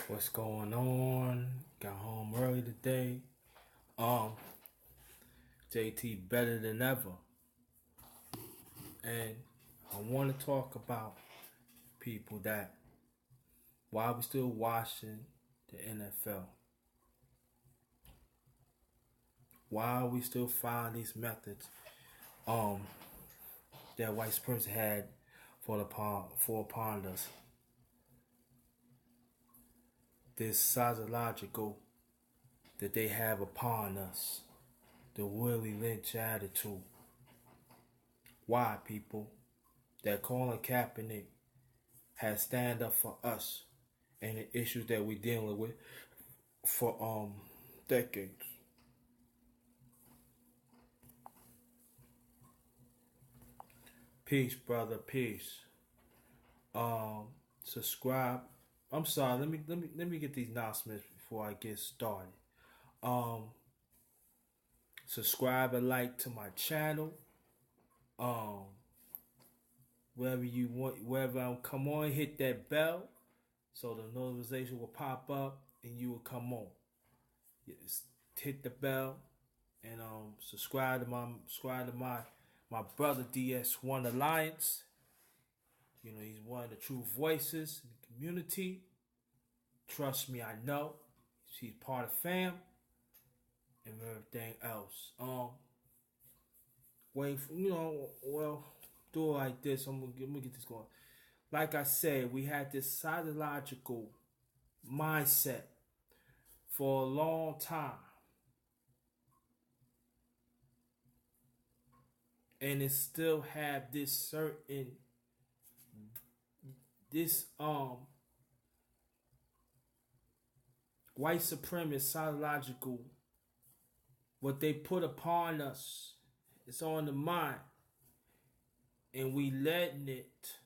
What's going on? Got home early today. JT better than ever. And I want to talk about people that why we still watching the NFL. Why we still find these methods that white supremacy had for upon us. This psychological that they have upon us. The Willie Lynch attitude. Why, people? That Colin Kaepernick has stand up for us and the issues that we're dealing with for decades. Peace, brother. Peace. Subscribe. I'm sorry. Let me get these announcements before I get started. Subscribe and like to my channel. Wherever you want, wherever I come on, hit that bell so the notification will pop up and you will come on. Just hit the bell and subscribe to my brother DS1 Alliance. You know, he's one of the true voices in the community. Trust me, I know. He's part of fam and everything else. Wait for, do it like this. I'm gonna get this going. Like I said, we had this psychological mindset for a long time. And it still have this certain white supremacist psychological what they put upon us. It's on the mind. And we letting it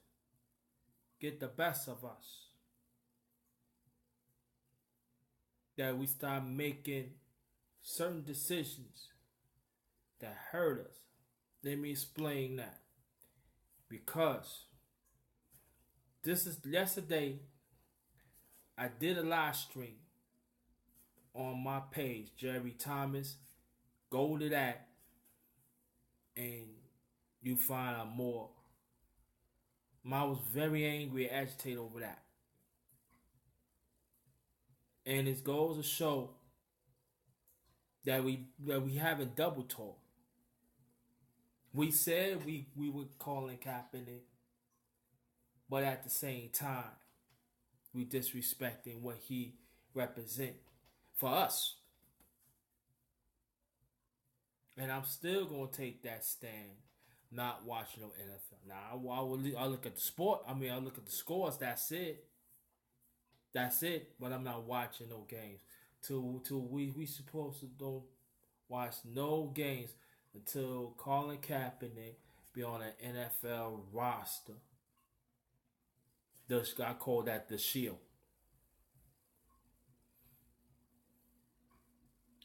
get the best of us. That we start making certain decisions that hurt us. Let me explain that. Because this is yesterday, I did a live stream on my page, Jerry Thomas. Go to that and you find out more. I was very angry and agitated over that. And it goes to show that we haven't double talk. We said we were calling Kaepernick, but at the same time, we disrespecting what he represent for us. And I'm still gonna take that stand, not watching no NFL. Now I look at the sport. I look at the scores. That's it. That's it. But I'm not watching no games. Till we supposed to don't watch no games until Colin Kaepernick be on an NFL roster. I call that the Shield.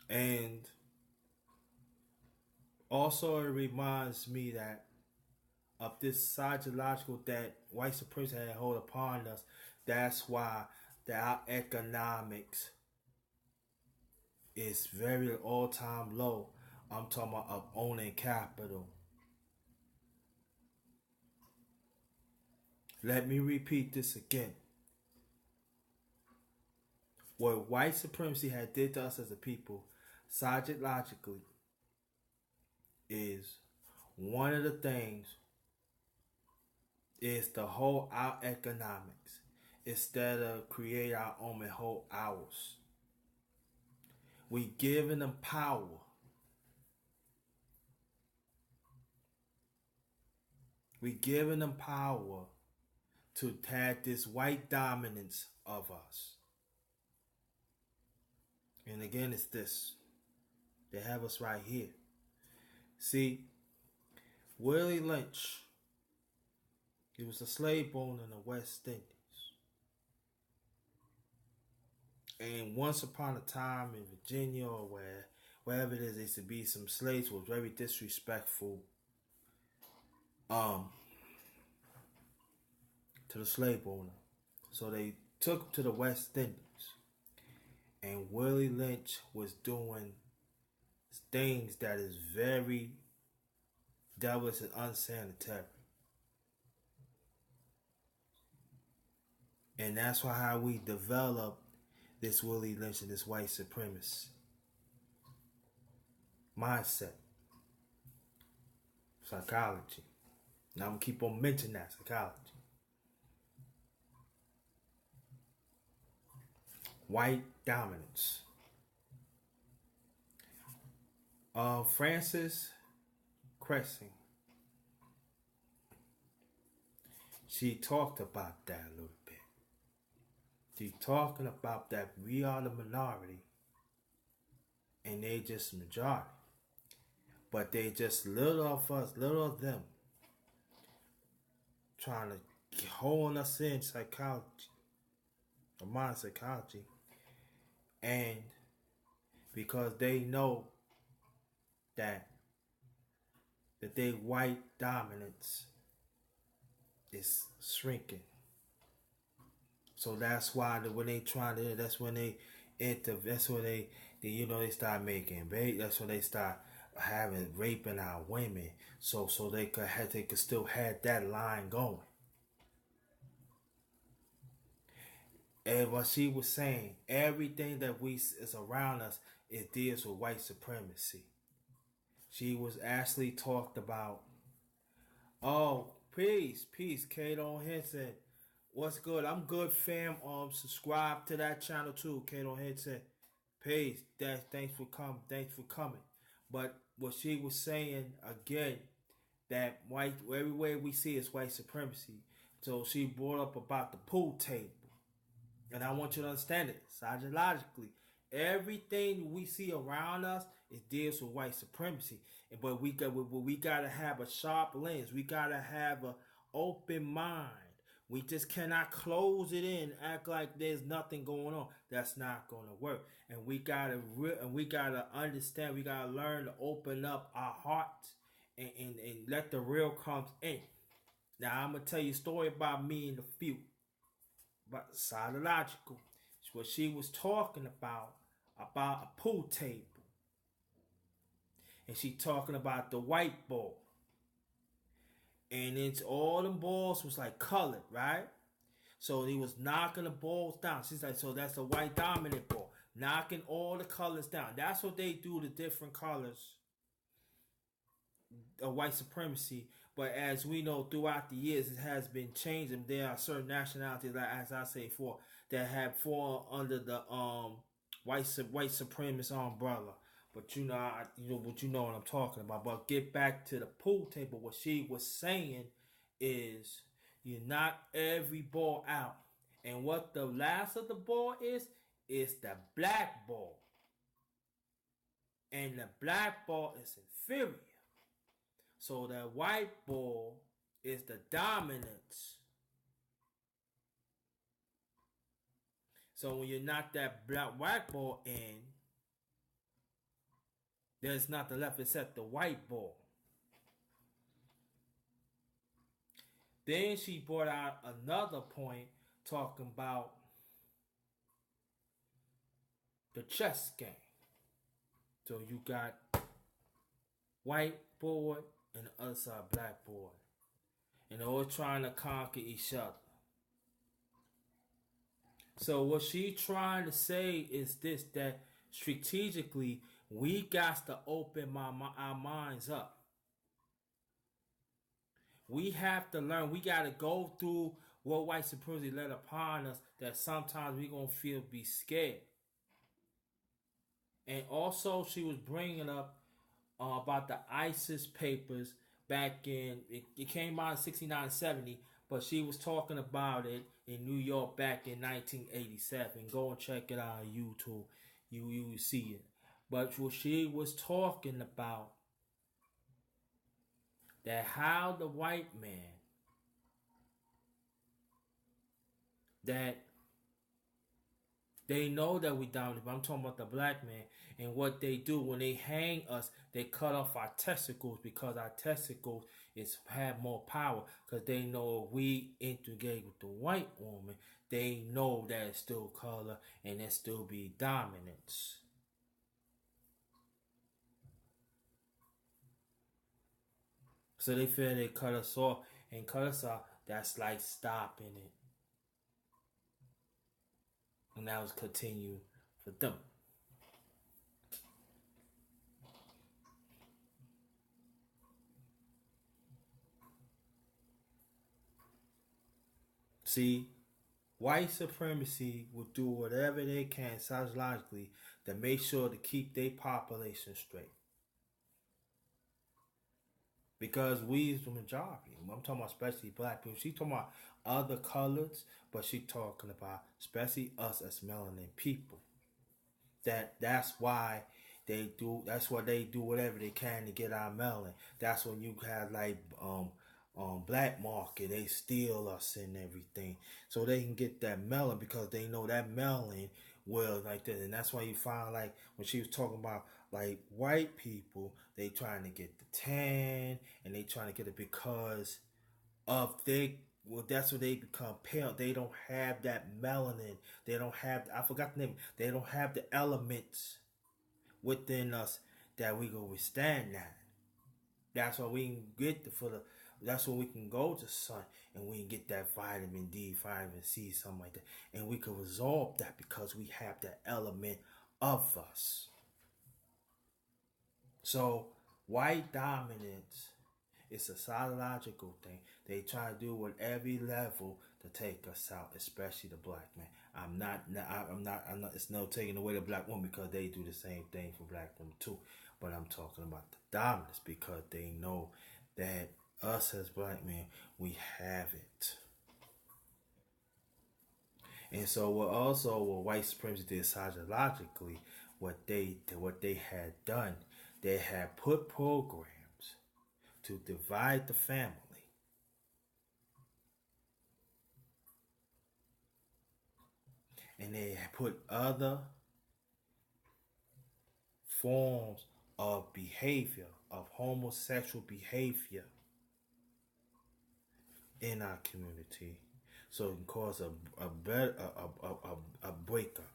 And also it reminds me that of this psychological that white supremacy had hold upon us. That's why our economics is very all-time low. I'm talking about of owning capital. Let me repeat this again. What white supremacy had did to us as a people, psychologically, is one of the things is to hold our economics instead of create our own and hold ours. We giving them power. We giving them power to have this white dominance of us. And again, it's this. They have us right here. See, Willie Lynch, he was a slave owner in the West Indies. And once upon a time in Virginia or wherever it is, there used to be some slaves who were very disrespectful to the slave owner. So they took them to the West Indies. And Willie Lynch was doing things that is very devilish and unsanitary. And that's why how we developed this Willie Lynch and this white supremacist mindset. Psychology. Now I'm going to keep on mentioning that psychology. White dominance. Frances Cressing, she talked about that a little bit. She's talking about that we are the minority and they just the majority. But they just little of us, little of them, trying to hold us in psychology, or mind psychology. And because they know that their white dominance is shrinking. So that's why when they try to, that's when they enter, that's when they they start making rape. That's when they start having raping our women. So they could still have that line going. And what she was saying, everything that is around us, it deals with white supremacy. She was actually talked about. Oh, peace, Kato Henson. What's good? I'm good, fam. Subscribe to that channel too, Kato Henson. Peace. Thanks for coming. But what she was saying again, that white everywhere we see is white supremacy. So she brought up about the pool table. And I want you to understand it psychologically. Everything we see around us, it deals with white supremacy. But we gotta have a sharp lens. We gotta have an open mind. We just cannot close it in, act like there's nothing going on. That's not gonna work. And we gotta understand. We gotta learn to open up our hearts and let the real come in. Now I'm gonna tell you a story about me and the few. But psychological. It's what she was talking about a pool table. And she talking about the white ball. And it's all them balls was like colored, right? So he was knocking the balls down. She's like, so that's a white dominant ball. Knocking all the colors down. That's what they do to different colors of white supremacy. But as we know, throughout the years, it has been changing. There are certain nationalities, like as I say before, that have fallen under the white supremacist umbrella. But you know what I'm talking about. But get back to the pool table. What she was saying is, you knock every ball out, and what the last of the ball is the black ball, and the black ball is inferior. So that white ball is the dominance. So when you knock that white ball in, there's nothing left except the white ball. Then she brought out another point talking about the chess game. So you got white board and the other side black board. And they're all trying to conquer each other. So what she trying to say is this, that strategically we got to open our minds up. We have to learn. We got to go through what white supremacy let upon us, that sometimes we going to be scared. And also she was bringing up about the ISIS papers back in, it came out in 69, 70, but she was talking about it in New York back in 1987. Go and check it out on YouTube. You will see it. But what she was talking about, that how the white man, that they know that we dominant, but I'm talking about the black man, and what they do when they hang us, they cut off our testicles, because our testicles is have more power because they know if we integrate with the white woman, they know that it's still color and it still be dominance. So they feel they cut us off and cut us off. That's like stopping it, and that was continue for them. See, white supremacy will do whatever they can psychologically to make sure to keep their population straight. Because we is the majority. I'm talking about especially black people. She talking about other colors, but she talking about especially us as melanin people. That's why they do whatever they can to get our melanin. That's when you have like black market, they steal us and everything. So they can get that melanin because they know that melanin will like that. And that's why you find like when she was talking about like white people, they trying to get the tan and they trying to get it because of that's what they become pale. They don't have that melanin. They don't have I forgot the name. They don't have the elements within us that we can withstand that. That's why we can get that's where we can go to sun and we can get that vitamin D, vitamin C, something like that. And we can resolve that because we have that element of us. So white dominance is a psychological thing. They try to do at every level to take us out, especially the black man. I'm not. It's no taking away the black woman because they do the same thing for black women too. But I'm talking about the dominance because they know that us as black men, we have it. And so what white supremacy did psychologically, what they had done, they had put programs to divide the family. And they put other forms of behavior, of homosexual behavior in our community. So it can cause a breakup.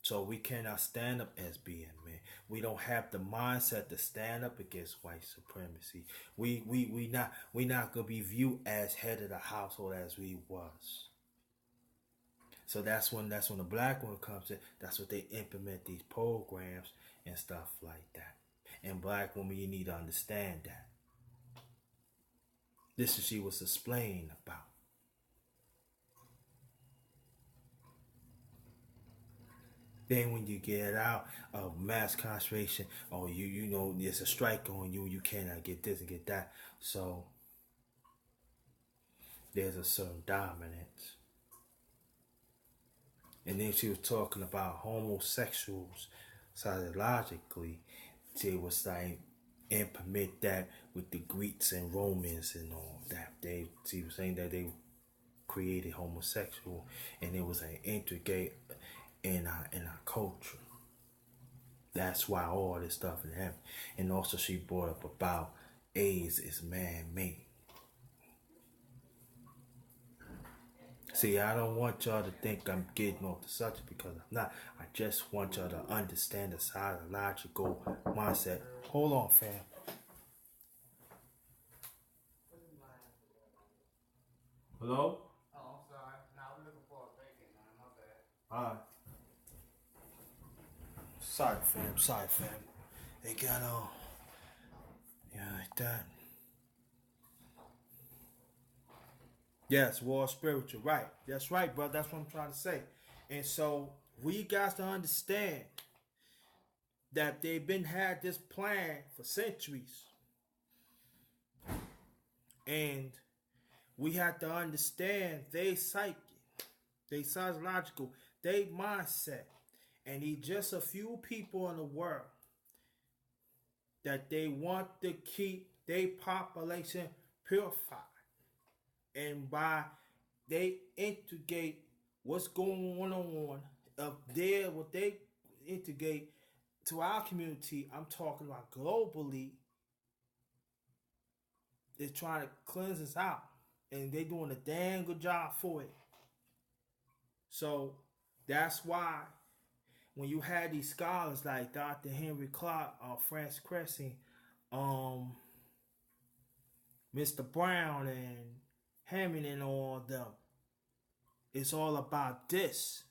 So we cannot stand up as being men. We don't have the mindset to stand up against white supremacy. We not gonna be viewed as head of the household as we was. So that's when the black one comes in. That's what they implement these programs and stuff like that. And black woman, you need to understand that. This is she was explaining about. Then when you get out of mass concentration, or you know there's a strike on you, you cannot get this and get that. So there's a certain dominance. And then she was talking about homosexuals psychologically. She was like implement that with the Greeks and Romans and all that. She was saying that they created homosexual and it was an integrate in our culture. That's why all this stuff is happening. And also she brought up about AIDS is man-made. See, I don't want y'all to think I'm getting off the subject because I'm not. I just want y'all to understand the psychological mindset. Hold on, fam. Hello? Oh, I'm sorry. No, I'm looking for a bacon, man. My bad. Alright. Sorry, fam. They got on. Yeah, like that. Yes, war spiritual. Right. That's right, brother. That's what I'm trying to say. And so we got to understand that they've been had this plan for centuries. And we have to understand their psyche, their psychological, their mindset. And he just a few people in the world that they want to keep their population purified. And by they integrate what's going on of there, what they integrate to our community, I'm talking about globally, is trying to cleanse us out, and they doing a damn good job for it. So that's why when you had these scholars like Dr. Henry Clark, Francis Cressy, Mr. Brown, and Hammond, and all of them, it's all about this.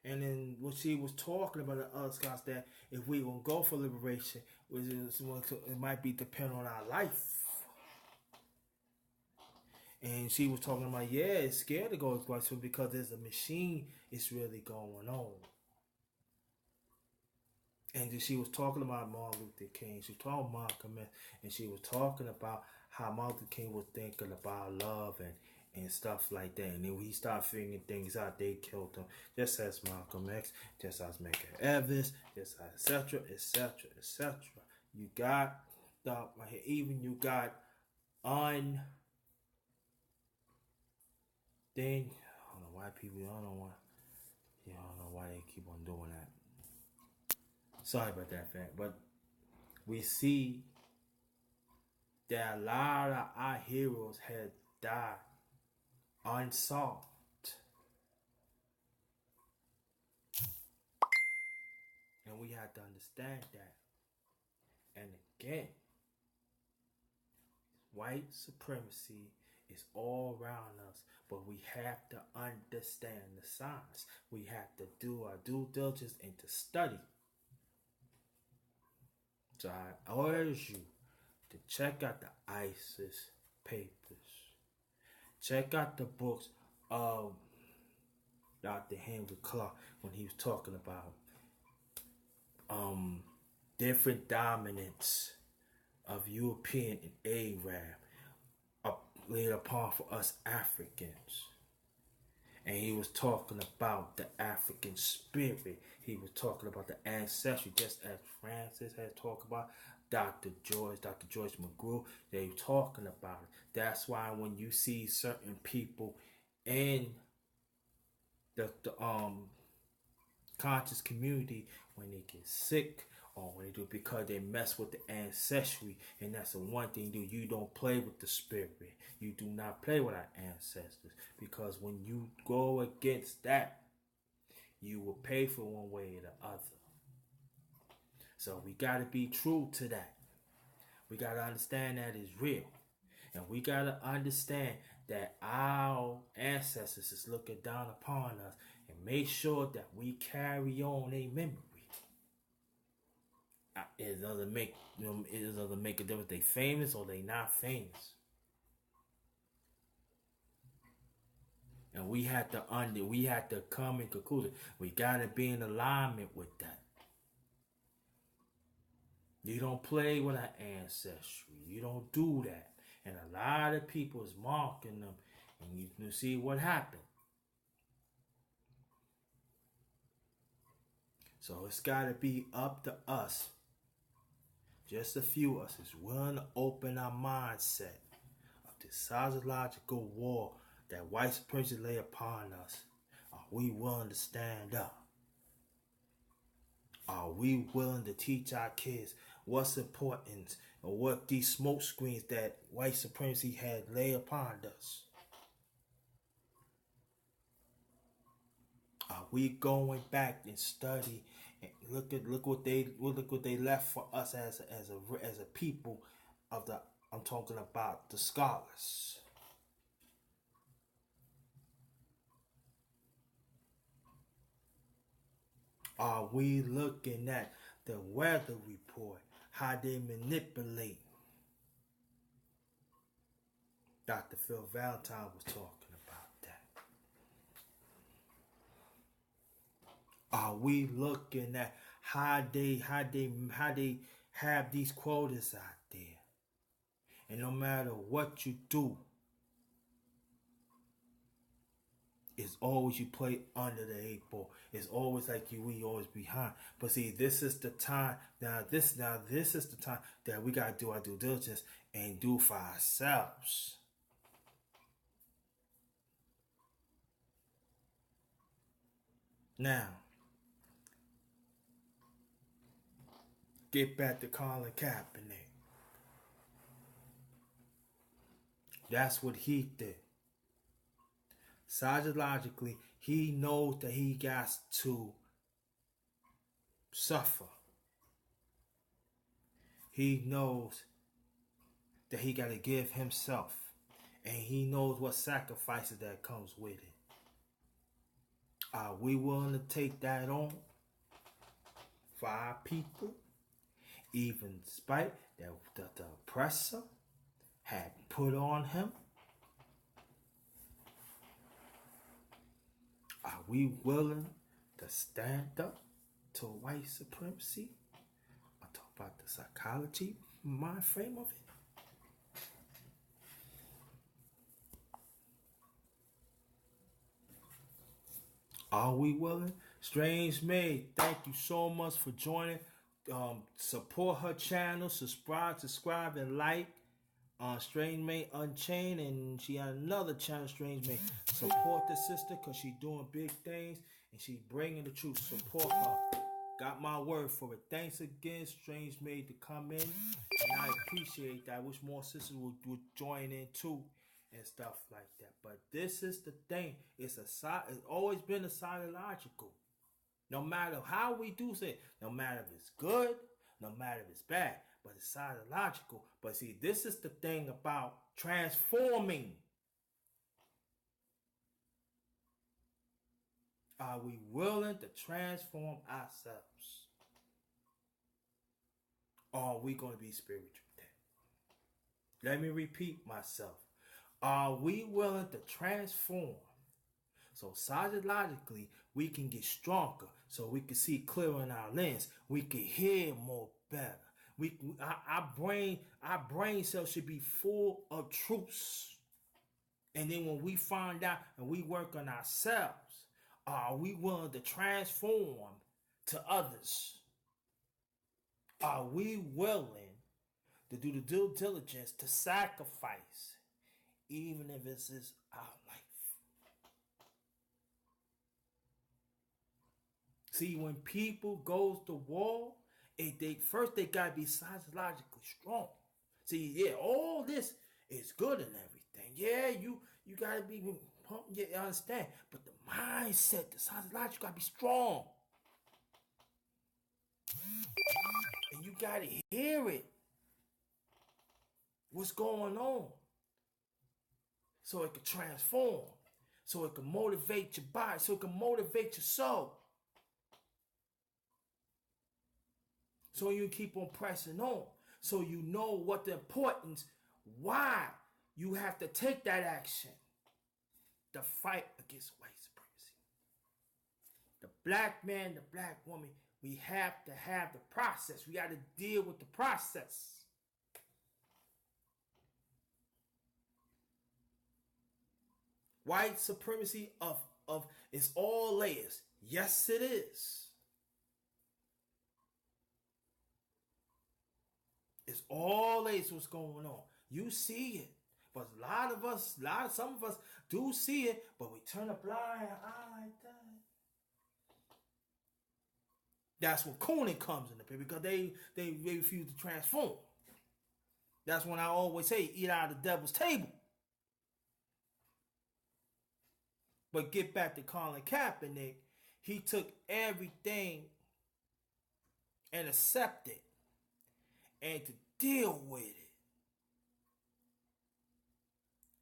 And then what she was talking about, the other scholars, that if we gonna go for liberation, it might be dependent on our life. And she was talking about, yeah, it's scared to go to because there's a machine. It's really going on. And she was talking about Martin Luther King. She was talking about Malcolm X, and she was talking about how Martin Luther King was thinking about love and stuff like that. And then when he started figuring things out, they killed him. Just as Malcolm X, just as Medgar Evers, just as etc., etc., etc. You got even you got then I don't know why people. I don't know why. Yeah, I don't know why they keep on doing that. Sorry about that, fact. But we see that a lot of our heroes had died unsolved. And we have to understand that. And again, white supremacy is all around us, but we have to understand the signs. We have to do our due diligence and to study. So I urge you to check out the ISIS papers. Check out the books of Dr. Henry Clark when he was talking about different dominance of European and Arab laid upon for us Africans. And he was talking about the African spirit. He was talking about the ancestry, just as Francis had talked about, Dr. George McGrew, they were talking about it. That's why when you see certain people in the conscious community, when they get sick or when they do, because they mess with the ancestry, and that's the one thing you do. You don't play with the spirit. You do not play with our ancestors, because when you go against that, you will pay for one way or the other. So we got to be true to that. We got to understand that is real. And we got to understand that our ancestors is looking down upon us, and make sure that we carry on a memory. It doesn't make a difference. They famous or they not famous. And we had to come in conclusion. We gotta be in alignment with that. You don't play with our ancestry. You don't do that. And a lot of people is marking them, and you see what happened. So it's gotta be up to us. Just a few of us is willing to open our mindset of this sociological war that white supremacy lay upon us. Are we willing to stand up? Are we willing to teach our kids what's important or what these smoke screens that white supremacy had lay upon us? Are we going back and study and look what they left for us as a people of the, I'm talking about the scholars. Are we looking at the weather report, how they manipulate? Dr. Phil Valentine was talking about that. Are we looking at how they have these quotas out there? And no matter what you do, it's always you play under the 8 ball. It's always like we always behind. But see, this is the time. Now this is the time that we gotta do our due diligence and do for ourselves. Now, get back to Colin Kaepernick. That's what he did. Psychologically, he knows that he got to suffer. He knows that he got to give himself. And he knows what sacrifices that comes with it. Are we willing to take that on for our people? Even despite that the oppressor had put on him? Are we willing to stand up to white supremacy? I talk about the psychology, mind frame of it. Are we willing? Strange Maid, thank you so much for joining. Support her channel, subscribe, and like. Strange Maid Unchained, and she had another channel, Strange Maid. Support the sister because she's doing big things and she's bringing the truth. Support her. Got my word for it. Thanks again, Strange Maid, to come in, and I appreciate that. I wish more sisters would join in too and stuff like that. But this is the thing. It's always been a psychological. No matter how we do it, no matter if it's good, no matter if it's bad, but it's psychological. But see, this is the thing about transforming. Are we willing to transform ourselves? Or are we going to be spiritual? Let me repeat myself. Are we willing to transform? So psychologically, we can get stronger. So we can see clearer in our lens. We can hear more better. Our brain cells should be full of truths. And then when we find out and we work on ourselves, are we willing to transform to others? Are we willing to do the due diligence to sacrifice, even if it's our life? See, when people goes to war, they gotta be psychologically strong. See, yeah, all this is good and everything. Yeah, you gotta be pumped. Yeah, I understand. But the mindset, the psychological, gotta be strong. And you gotta hear it. What's going on? So it can transform. So it can motivate your body. So it can motivate your soul. So you keep on pressing on. So you know what the importance, why you have to take that action to fight against white supremacy. The black man, the black woman, we have to have the process. We got to deal with the process. White supremacy of it's all layers. Yes, it is. It's all layers what's going on. You see it. But some of us do see it, but we turn a blind eye like that. That's when Cooning comes in the picture because they refuse to transform. That's when I always say, eat out of the devil's table. But get back to Colin Kaepernick. He took everything and accepted and to deal with it.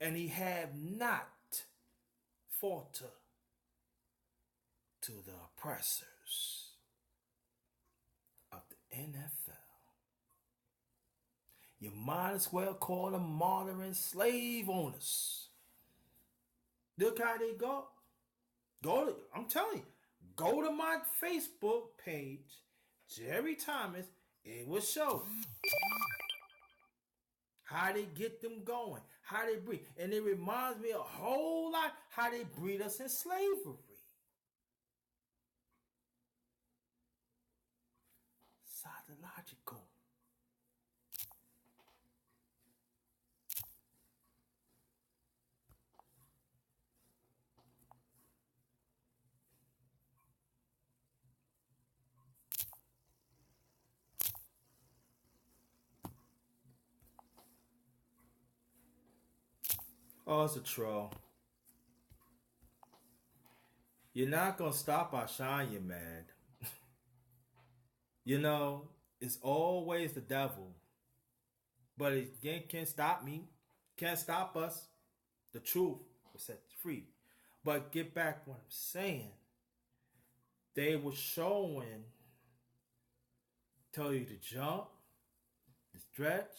And he have not faltered to the oppressors of the NFL. You might as well call them modern slave owners. Look how they go. I'm telling you, go to my Facebook page, Jerry Thomas. It will show how they get them going, how they breed. And it reminds me a whole lot how they breed us in slavery. Psychological. Oh, it's a troll. You're not gonna stop our shine, you mad. You know, it's always the devil. But it again can't stop me. Can't stop us. The truth will set you free. But get back what I'm saying. They were showing, tell you to jump, to stretch.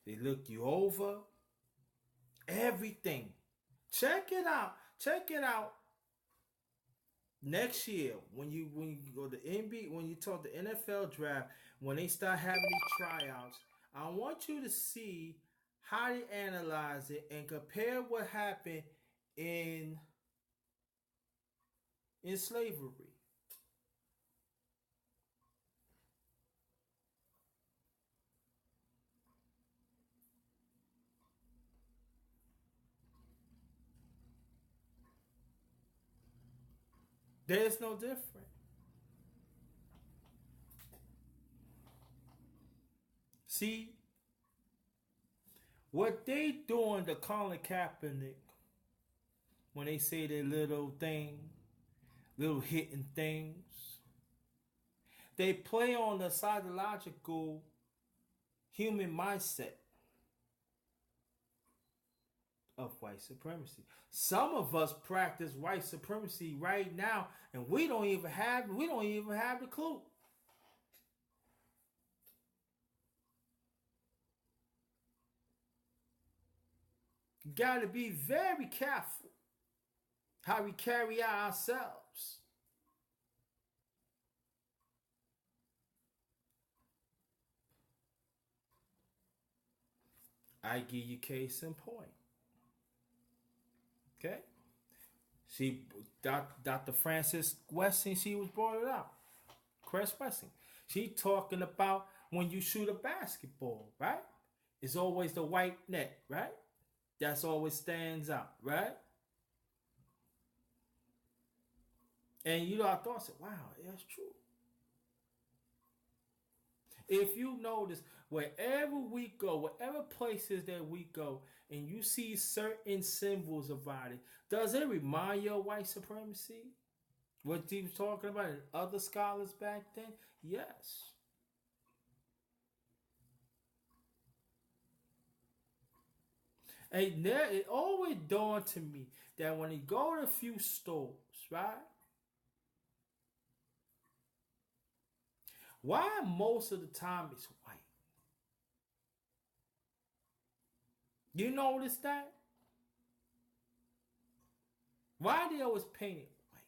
They look you over. Everything. Check it out. Check it out. Next year, when you go to NBA, when you talk the NFL draft, when they start having these tryouts, I want you to see how they analyze it and compare what happened in slavery. There's no different. See what they doing to Colin Kaepernick when they say their little thing, little hitting things. They play on the psychological human mindset of white supremacy. Some of us practice white supremacy right now, and we don't even have the clue. You got to be very careful how we carry out ourselves. I give you case in point. Okay? She, Dr. Frances Westing, she was brought it up. Chris Westing. She talking about when you shoot a basketball, right? It's always the white net, right? That's always stands out, right? And I thought, I said, wow, that's true. If you notice, wherever we go, whatever places that we go, and you see certain symbols about it, does it remind you of white supremacy? What he was talking about and other scholars back then? Yes. And there, it always dawned to me that when you go to a few stores, right? Why most of the time it's white? You notice that? Why they always paint it white?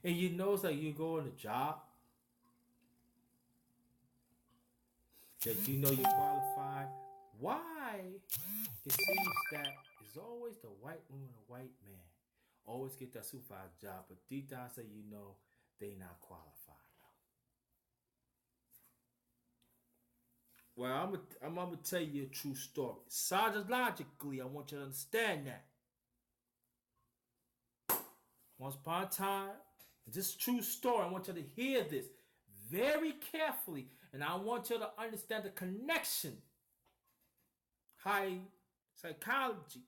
And you notice like you go on a job that you know you qualified. Why it seems that it's always the white woman or white man always get that supervisor job, but deep down say they not qualified. Well, I'm gonna tell you a true story. Psychologically, I want you to understand that. Once upon a time, this is a true story. I want you to hear this very carefully, and I want you to understand the connection. High psychology,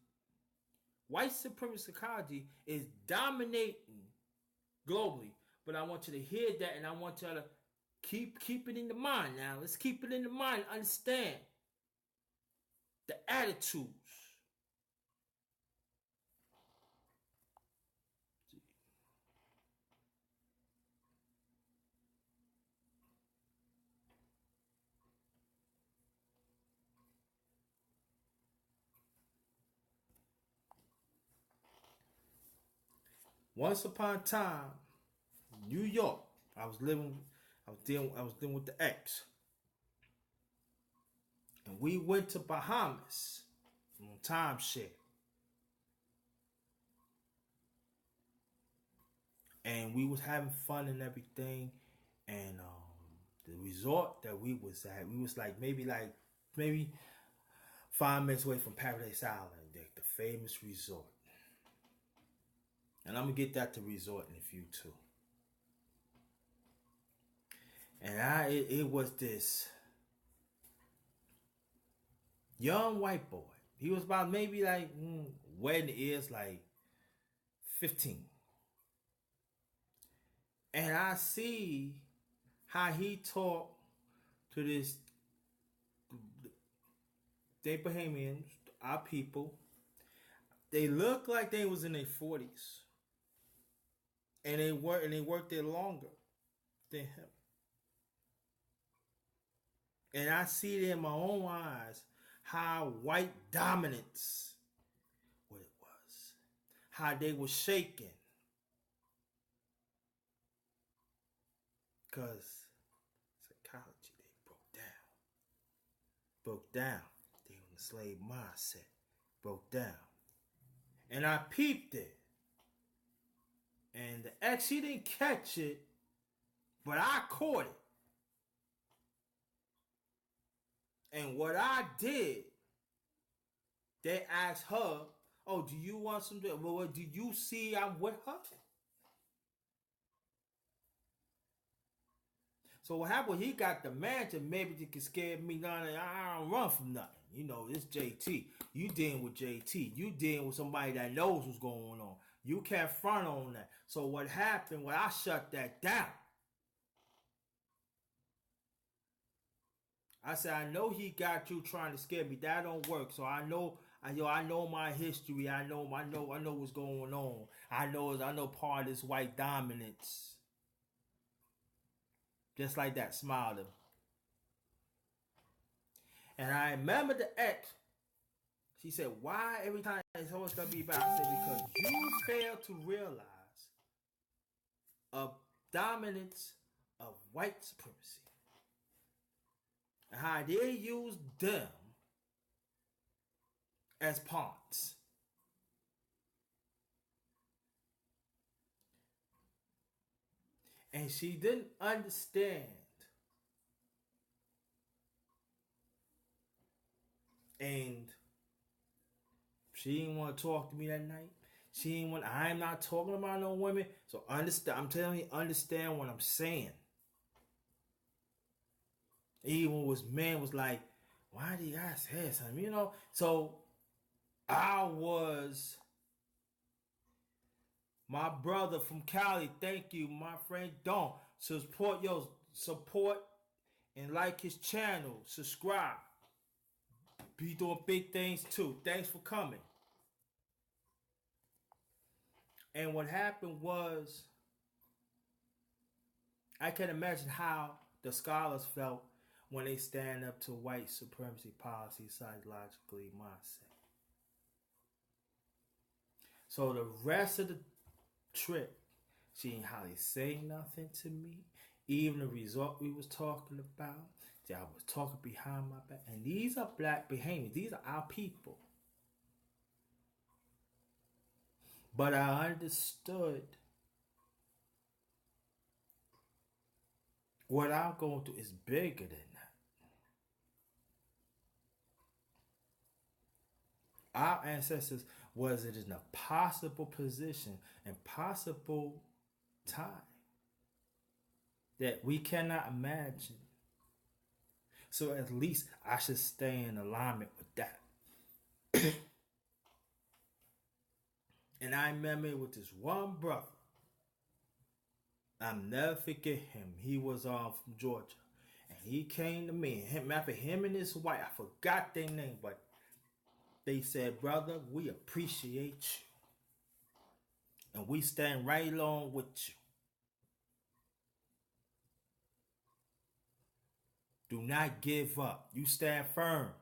white supremacy psychology is dominating globally. But I want you to hear that, and I want you to keep it in the mind. Now, let's keep it in the mind. Understand the attitudes. Once upon a time, New York, I was dealing with the ex, and we went to Bahamas on timeshare, and we was having fun and everything, and the resort that we was at, we was like maybe 5 minutes away from Paradise Island, the famous resort. And I'm gonna get that to resort in a few too. And it was this young white boy. He was about maybe like wedding is like 15. And I see how he talked to this they Bahamians, our people. They look like they was in their 40s. And they worked there longer than him. And I see it in my own eyes how white dominance, what it was, how they were shaking. Because psychology, they broke down. They were in the slave mindset, broke down. And I peeped it. And the ex, she didn't catch it, but I caught it. And what I did, they asked her, "Oh, do you want some? Well, do you see I'm with her?" So what happened? He got the mansion. Maybe they can scare me down. I don't run from nothing. You know, it's JT. You dealing with JT. You dealing with somebody that knows what's going on. You can't front on that. So what happened? Well, I shut that down. I said, I know he got you trying to scare me. That don't work. So I know my history. I know what's going on. I know part of this white dominance. Just like that, smiled him. And I remember the ex. She said, "Why every time it's always gonna be about?" I said, "Because you fail to realize a dominance of white supremacy. And how they use them as pawns." And she didn't understand. And she didn't want to talk to me that night. I'm not talking about no women. So understand, I'm telling you, understand what I'm saying. Even was man was like, "Why do you guys say something?" You know? So I was my brother from Cali. Thank you, my friend Don. Support and like his channel. Subscribe. Be doing big things too. Thanks for coming. And what happened was, I can imagine how the scholars felt when they stand up to white supremacy policy, psychologically mindset. So the rest of the trip, she didn't hardly say nothing to me. Even the resort we was talking about, I was talking behind my back. And these are black Bahamians. These are our people. But I understood what I'm going through is bigger than that. Our ancestors was in a possible position and possible time that we cannot imagine. So at least I should stay in alignment with that. And I remember with this one brother, I'll never forget him. He was from Georgia. And he came to me. Him and his wife, I forgot their name, but they said, "Brother, we appreciate you. And we stand right along with you. Do not give up. You stand firm."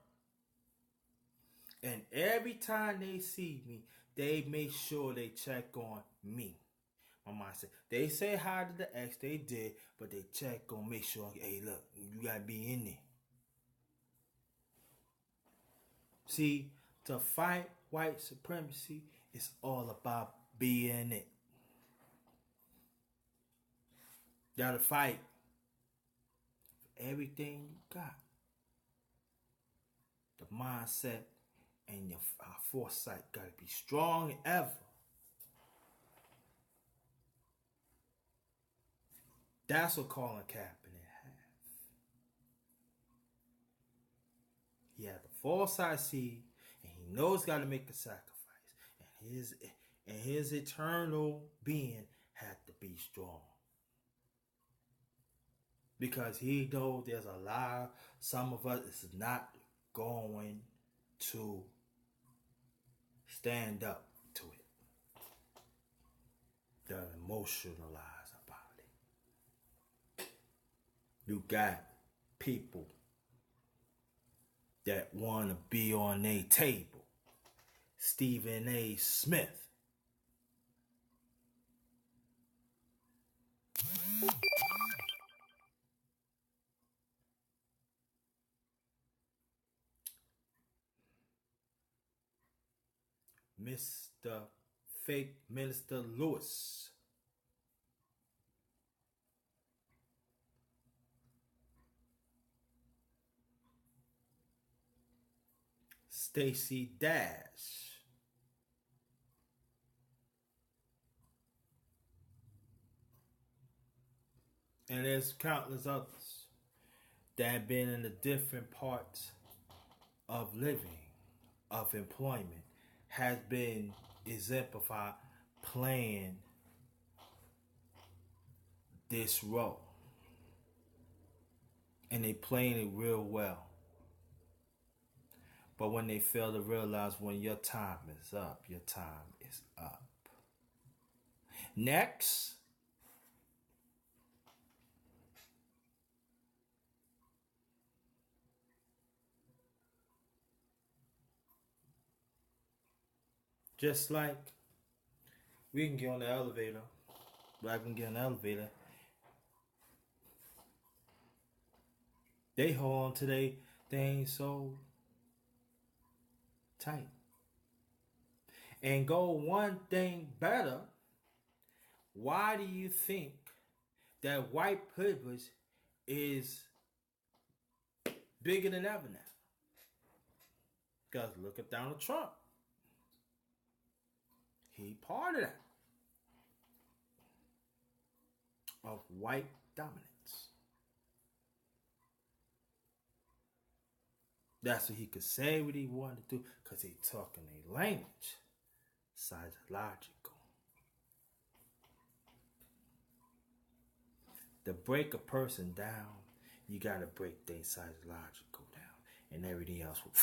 And every time they see me, they make sure they check on me. My mom said, they say hi to the ex, they did, but they check on, make sure, hey, look, you gotta be in there. See, to fight white supremacy is all about being it. You gotta fight everything you got. the mindset and our foresight got to be strong ever. That's what Colin Kaepernick had. He had the foresight seed, and he knows got to make a sacrifice, and his eternal being had to be strong, because he knows there's a lot. Some of us is not going to stand up to it. They're emotionalized about it. You got people that want to be on their table. Stephen A. Smith. Mr. Fake Minister Lewis. Stacey Dash. And there's countless others that have been in the different parts of living, of employment, has been exemplified playing this role. And they playing it real well. But when they fail to realize when your time is up, your time is up. Next. Just like we can get on the elevator, black can get on the elevator, they hold on to they thing so tight. And go one thing better, why do you think that white privilege is bigger than ever now? Because look at Donald Trump. He part of that. Of white dominance. That's what he could say what he wanted to do, because he talking a language. Psychological. To break a person down, you gotta break their psychological down, and everything else will.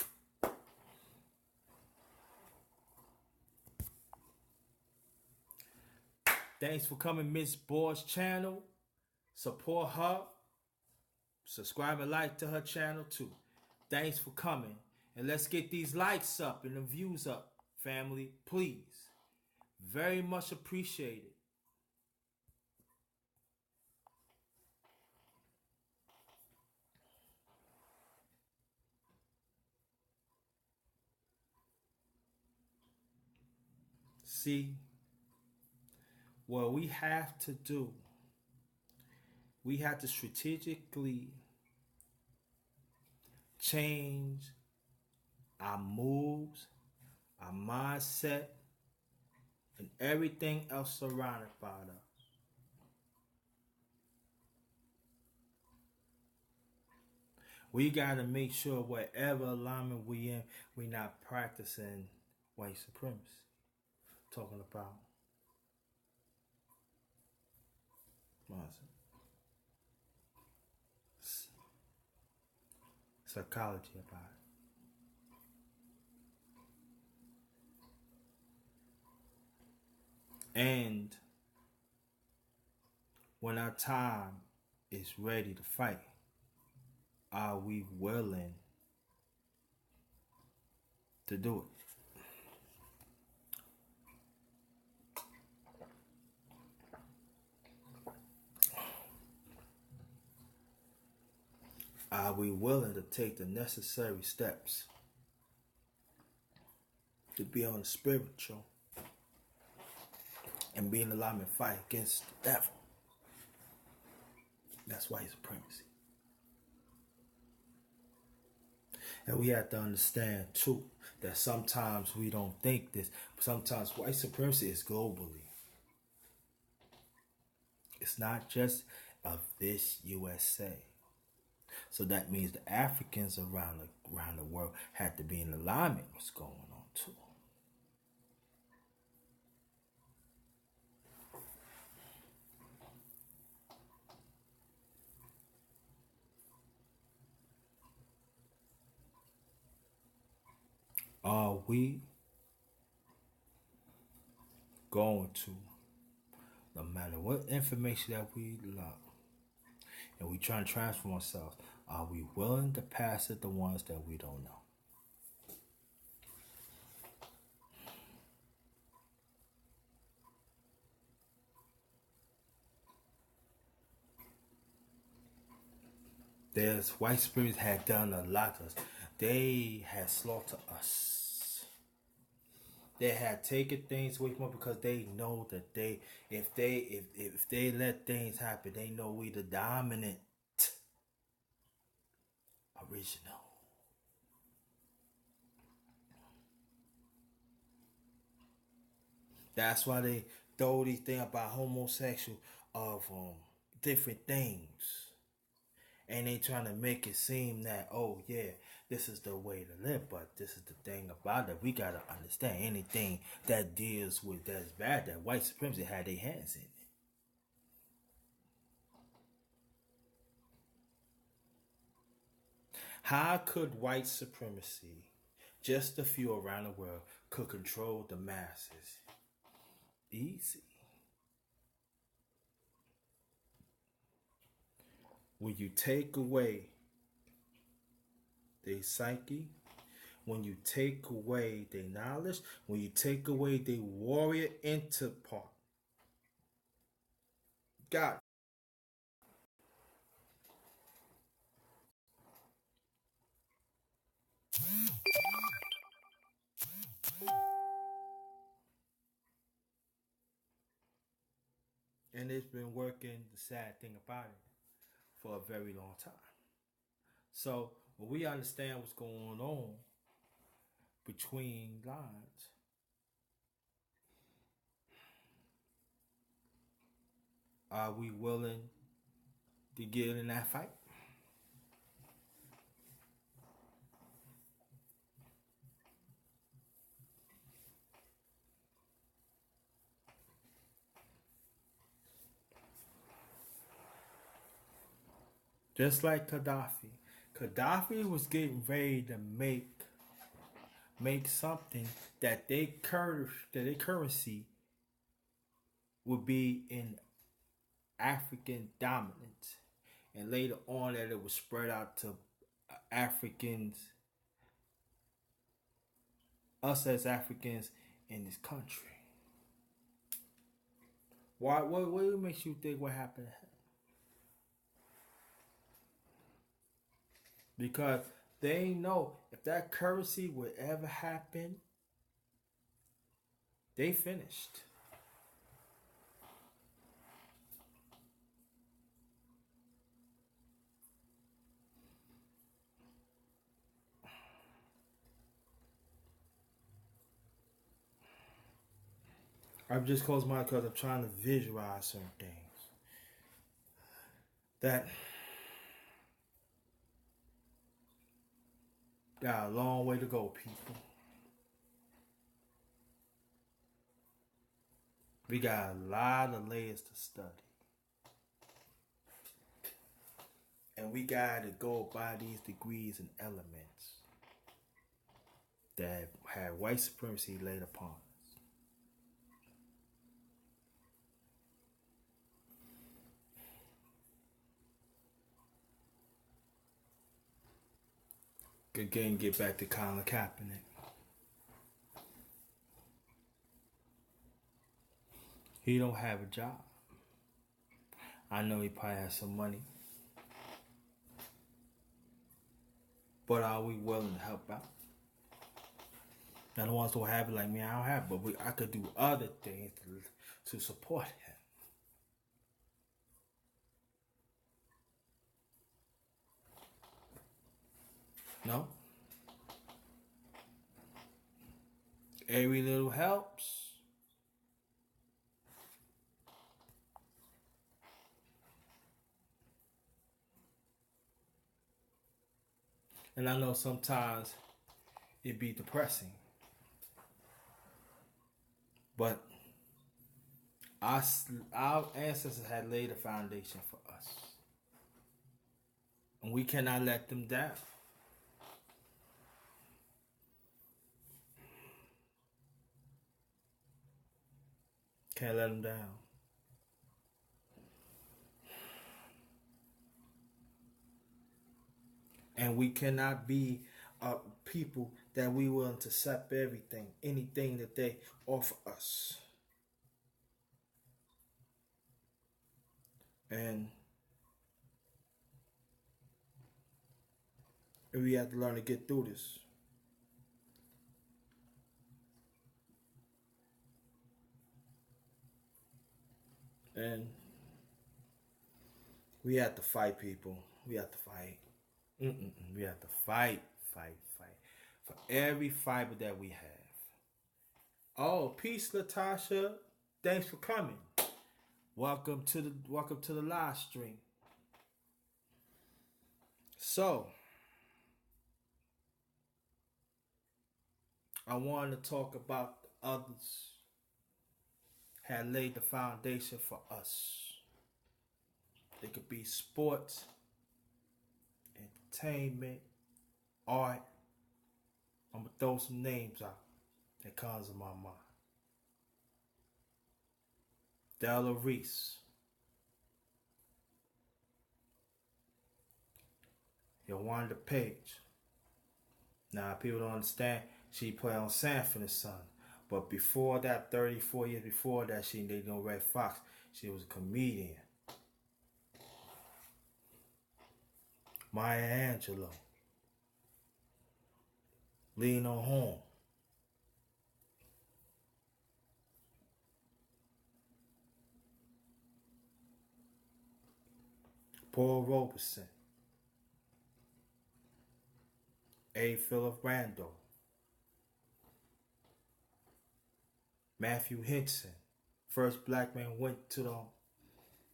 Thanks for coming, Miss Board's channel. Support her. Subscribe and like to her channel too. Thanks for coming. And let's get these likes up and the views up, family. Please. Very much appreciated. See, what we have to do, we have to strategically change our moves, our mindset, and everything else surrounded by us. We got to make sure whatever alignment we in, we're not practicing white supremacy. Talking about psychology about it. And when our time is ready to fight, are we willing to do it? Are we willing to take the necessary steps to be on the spiritual and be in alignment fight against the devil? That's white supremacy. And we have to understand too that sometimes we don't think this, but sometimes white supremacy is globally. It's not just of this USA. So that means the Africans around the world had to be in alignment with what's going on too. Are we going to, no matter what information that we love, and we try to transform ourselves, are we willing to pass it the ones that we don't know? There's white spirits had done a lot to us. They had slaughtered us. They had taken things away from us because they know that if they let things happen, they know we the dominant original. That's why they throw these things about homosexual of different things. And they trying to make it seem that, oh yeah, this is the way to live. But this is the thing about it. We gotta understand anything that deals with that's bad, that white supremacy had their hands in it. How could white supremacy, just a few around the world, could control the masses? Easy. When you take away their psyche, when you take away their knowledge, when you take away their warrior inner part, God. And it's been working, the sad thing about it, for a very long time. So when we understand what's going on between lines, are we willing to get in that fight? Just like Gaddafi. Gaddafi was getting ready to make something that their currency would be in African dominance, and later on that it was spread out to Africans, us as Africans in this country. Why? What makes you think what happened? Because they know if that currency would ever happen, they finished. I've just closed my eyes because I'm trying to visualize certain things. That got a long way to go, people. We got a lot of layers to study. And we got to go by these degrees and elements that had white supremacy laid upon us. Again, get back to Colin Kaepernick. He don't have a job. I know he probably has some money. But are we willing to help out? Now the ones who have it like me, I don't have it, but I could do other things to support him. No? Every little helps. And I know sometimes it be depressing, but our, our ancestors had laid a foundation for us. And we cannot let them down. Can't let them down. And we cannot be people that we willing to accept everything, anything that they offer us. And we have to learn to get through this. And we have to fight, people. We have to fight. We have to fight. For every fiber that we have. Oh, peace, Latasha. Thanks for coming. Welcome to the live stream. So, I wanted to talk about the others had laid the foundation for us. It could be sports, entertainment, art. I'm gonna throw some names out that comes to my mind. Della Reese, Yolanda Page. Now people don't understand. She played on Sanford and Son, but before that, 34 years before that, she did no Red Fox. She was a comedian. Maya Angelou, Lena Horne, Paul Robeson, A. Philip Randall, Matthew Henson, first black man went to the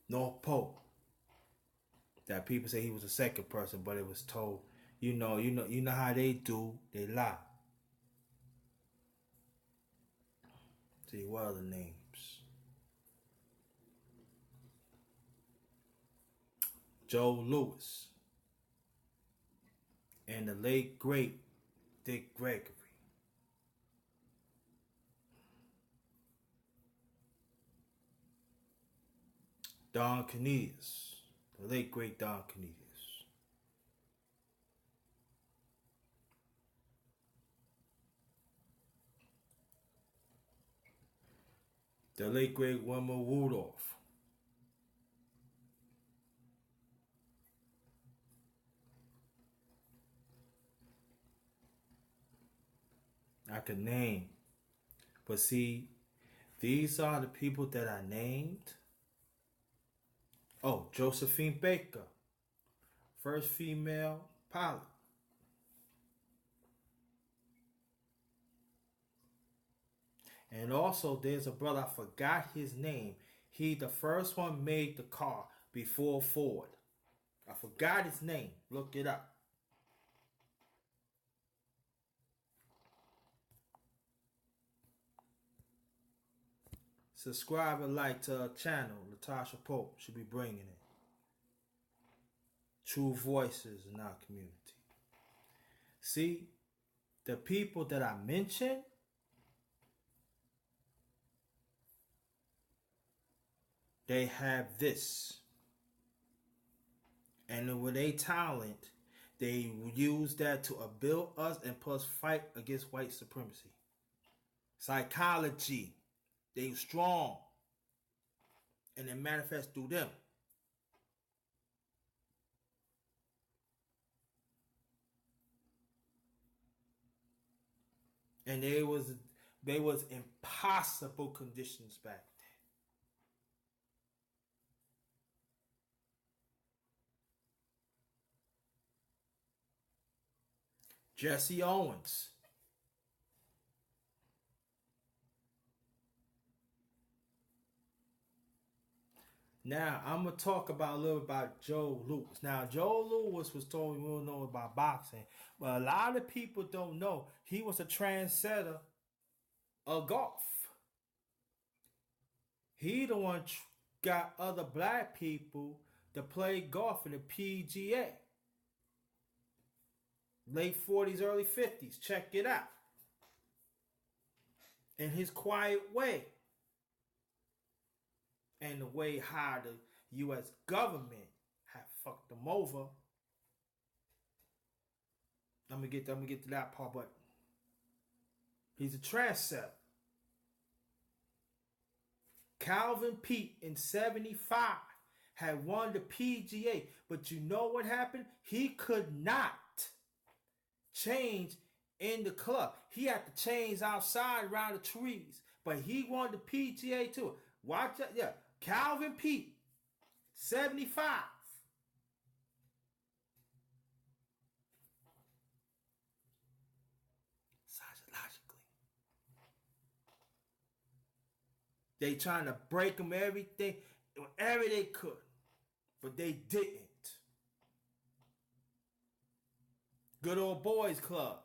North Pole. That people say he was the second person, but it was told, you know how they do, they lie. See, what are the names? Joe Louis and the late great Dick Gregory. Don Cornelius, the late great Don Cornelius. The late great Wilma Rudolph. I could name, but see, these are the people that I named. Oh, Josephine Baker, first female pilot. And also, there's a brother, I forgot his name. He the first one made the car before Ford. I forgot his name. Look it up. Subscribe and like to our channel. Latasha Pope should be bringing it. True voices in our community. See, the people that I mentioned, they have this. And with their talent, they use that to build us and plus fight against white supremacy. Psychology. They strong. And it manifests through them. And they was impossible conditions back then. Jesse Owens. Now I'm gonna talk about a little about Joe Louis. Now Joe Louis was told we don't know about boxing, but a lot of people don't know he was a trendsetter of golf. He the one got other black people to play golf in the PGA. Late 40s, early 50s. Check it out. In his quiet way. And the way how the U.S. government had fucked them over. I'm gonna get to that part, but he's a trendsetter. Calvin Pete in 75 had won the PGA, but you know what happened? He could not change in the club. He had to change outside around the trees, but he won the PGA Tour. Watch that, yeah. Calvin Pete, 75. Psychologically. They trying to break him everything, whatever they could, but they didn't. Good old boys club.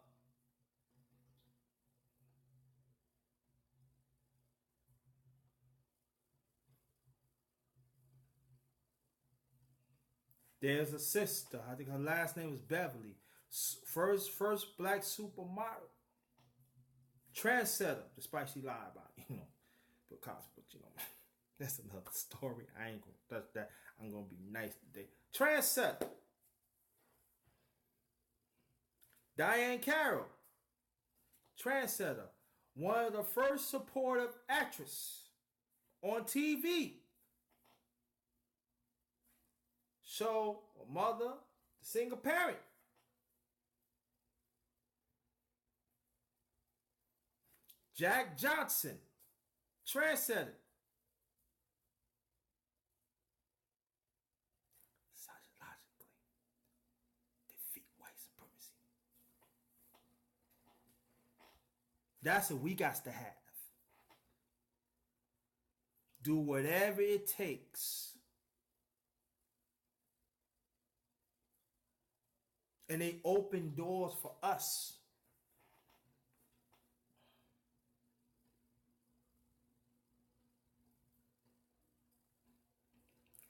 There's a sister. I think her last name was Beverly. First black supermodel. Trendsetter, despite she lied about it, because, but that's another story. I ain't gonna touch that. I'm gonna be nice today. Trendsetter. Diane Carroll. Trendsetter. One of the first supportive actress on TV. Show a mother, the single parent. Jack Johnson, trendsetter. Psychologically, defeat white supremacy. That's what we got to have. Do whatever it takes. And they open doors for us.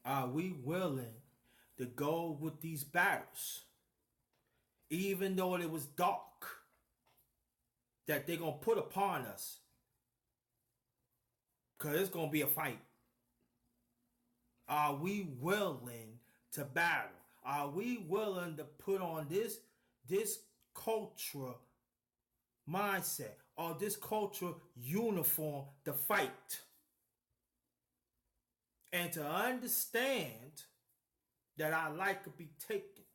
Are we willing to go with these battles? Even though it was dark that they're going to put upon us. Because it's going to be a fight. Are we willing to battle? Are we willing to put on this cultural mindset or this cultural uniform to fight? And to understand that our life could be taken.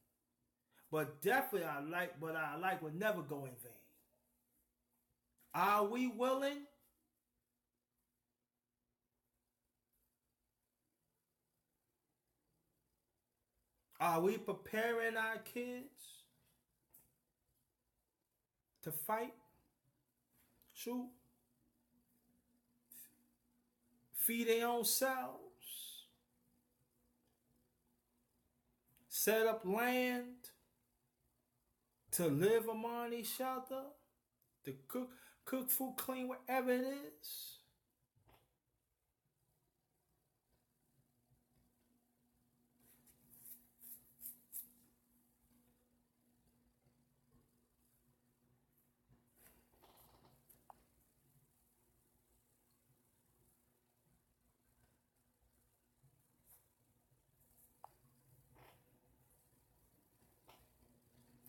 But definitely our life will never go in vain. Are we willing? Are we preparing our kids to fight? Shoot. Feed their own selves. Set up land to live among each other. To cook food, clean, whatever it is.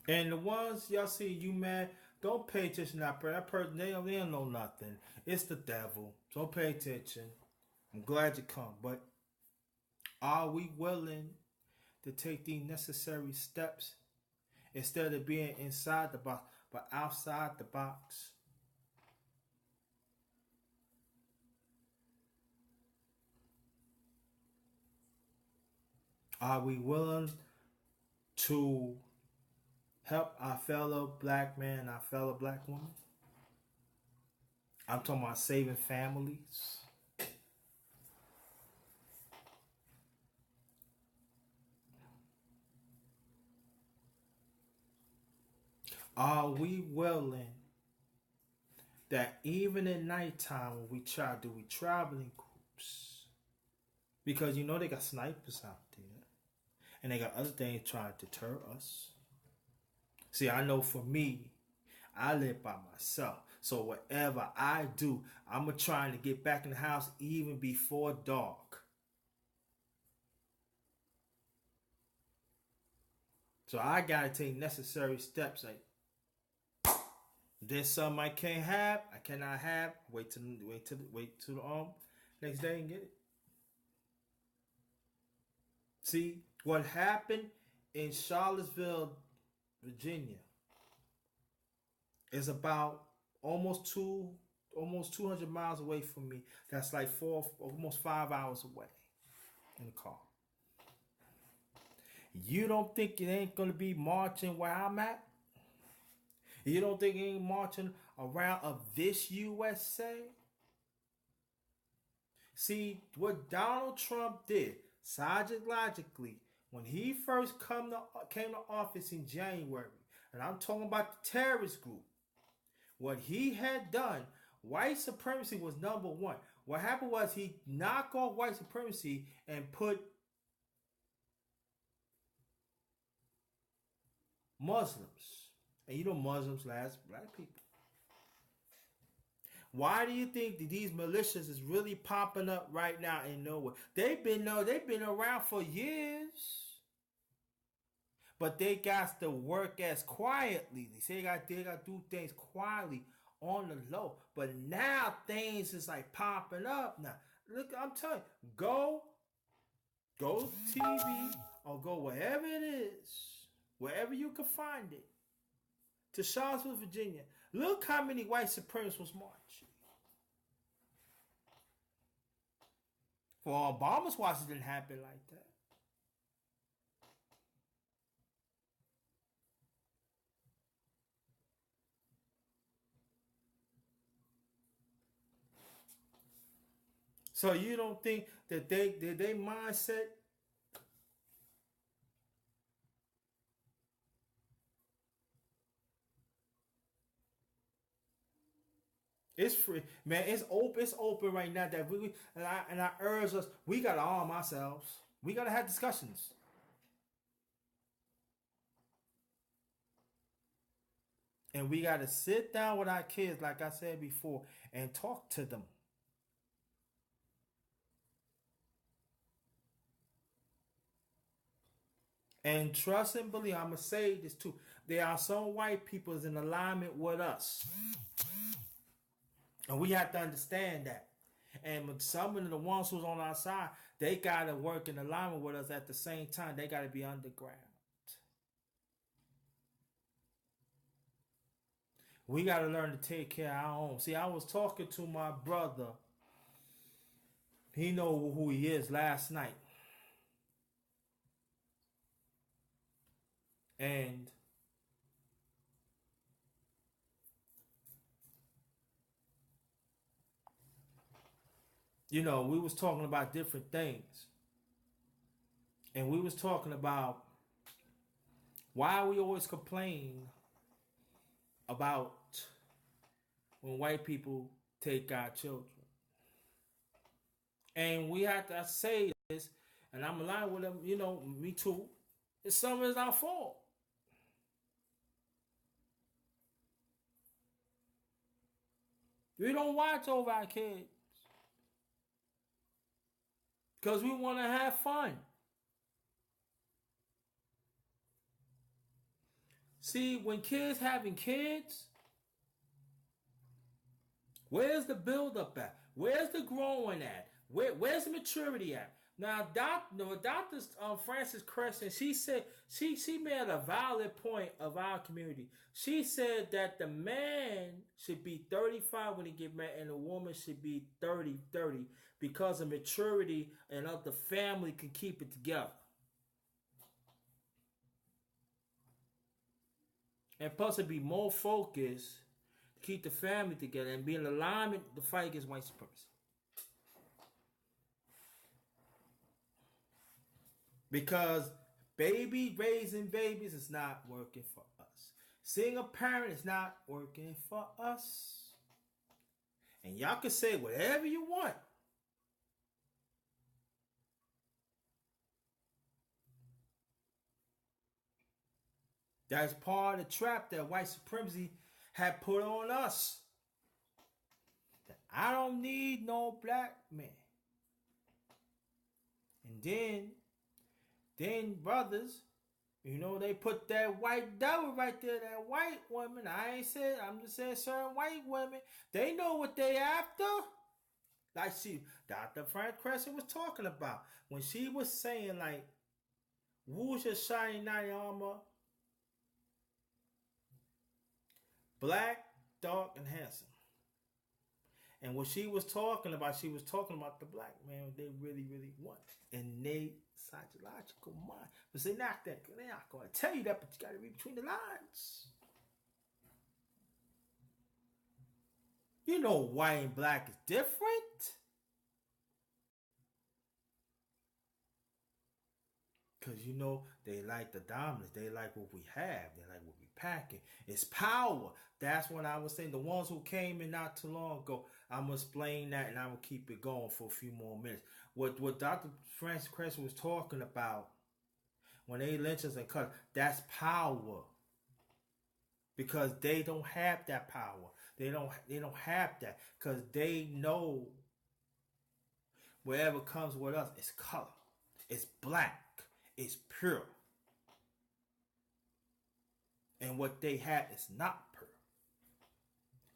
And the ones y'all see you mad, don't pay attention to that person. That person, they don't know nothing. It's the devil. Don't pay attention. I'm glad you come. But are we willing to take the necessary steps instead of being inside the box, but outside the box? Are we willing to help our fellow black man, our fellow black woman? I'm talking about saving families. Are we willing that even at nighttime when we try to do we traveling groups? Because you know they got snipers out there. And they got other things trying to deter us. See, I know for me, I live by myself. So whatever I do, I'm trying to get back in the house even before dark. So I gotta take necessary steps. Like there's something I can't have, I cannot have. Wait till the next day and get it. See what happened in Charlottesville, Virginia, is about almost 200 miles away from me. That's like almost 5 hours away in the car. You don't think it ain't gonna be marching where I'm at? You don't think it ain't marching around of this USA? See what Donald Trump did, psychologically, when he first came to office in January, and I'm talking about the terrorist group. What he had done, white supremacy was number one. What happened was he knocked off white supremacy and put Muslims. And you know Muslims last black people. Why do you think that these militias is really popping up right now in nowhere? They've been around for years. But they got to work as quietly. They say they got to do things quietly on the low. But now things is like popping up now. Look, I'm telling you, go TV or go wherever it is, wherever you can find it, to Charlottesville, Virginia. Look how many white supremacists was marching. For Obama's watch, it didn't happen like that. So you don't think that they mindset it's free, man. It's open. It's open right now. That and I urge us. We gotta arm ourselves. We gotta have discussions. And we gotta sit down with our kids, like I said before, and talk to them. And trust and believe. I'm gonna say this too. There are some white people in alignment with us, and we have to understand that. And some of the ones who's on our side, they gotta work in alignment with us at the same time. They gotta be underground. We gotta learn to take care of our own. See, I was talking to my brother. He know who he is last night. And you know, we was talking about different things. And we was talking about why we always complain about when white people take our children. And we have to say this, and I'm aligned with them, you know, me too. It's some of it's our fault. We don't watch over our kids because we want to have fun. See, when kids having kids, where's the build up at? Where's the growing at? Where's the maturity at? Now, Dr. Frances Crescent, she said she made a valid point of our community. She said that the man should be 35 when he get married, and the woman should be 30 because of maturity and of the family can keep it together. And plus, it be more focused to keep the family together and be in alignment to fight against white supremacy. Because raising babies is not working for us. Single parent is not working for us. And y'all can say whatever you want. That's part of the trap that white supremacy had put on us. That I don't need no black man. And then brothers, you know, they put that white devil right there, that white woman. I'm just saying certain white women, they know what they after. Like Dr. Frank Crescent was talking about when she was saying, like, who's your shiny knight in armor? Black, dark, and handsome. And what she was talking about the black man they really, really want. Innate psychological mind. But they're not going to tell you that, but you got to read between the lines. You know white and black is different. Because, you know, they like the dominance. They like what we have. They like what we packing. It's power. That's what I was saying. The ones who came in not too long ago, I'm going to explain that and I'm going to keep it going for a few more minutes. What Dr. Francis Crescent was talking about when they lynch us and cut, that's power. Because they don't have that power. They don't have that. Because they know whatever comes with us is color. It's black. It's pure. And what they have is not pure.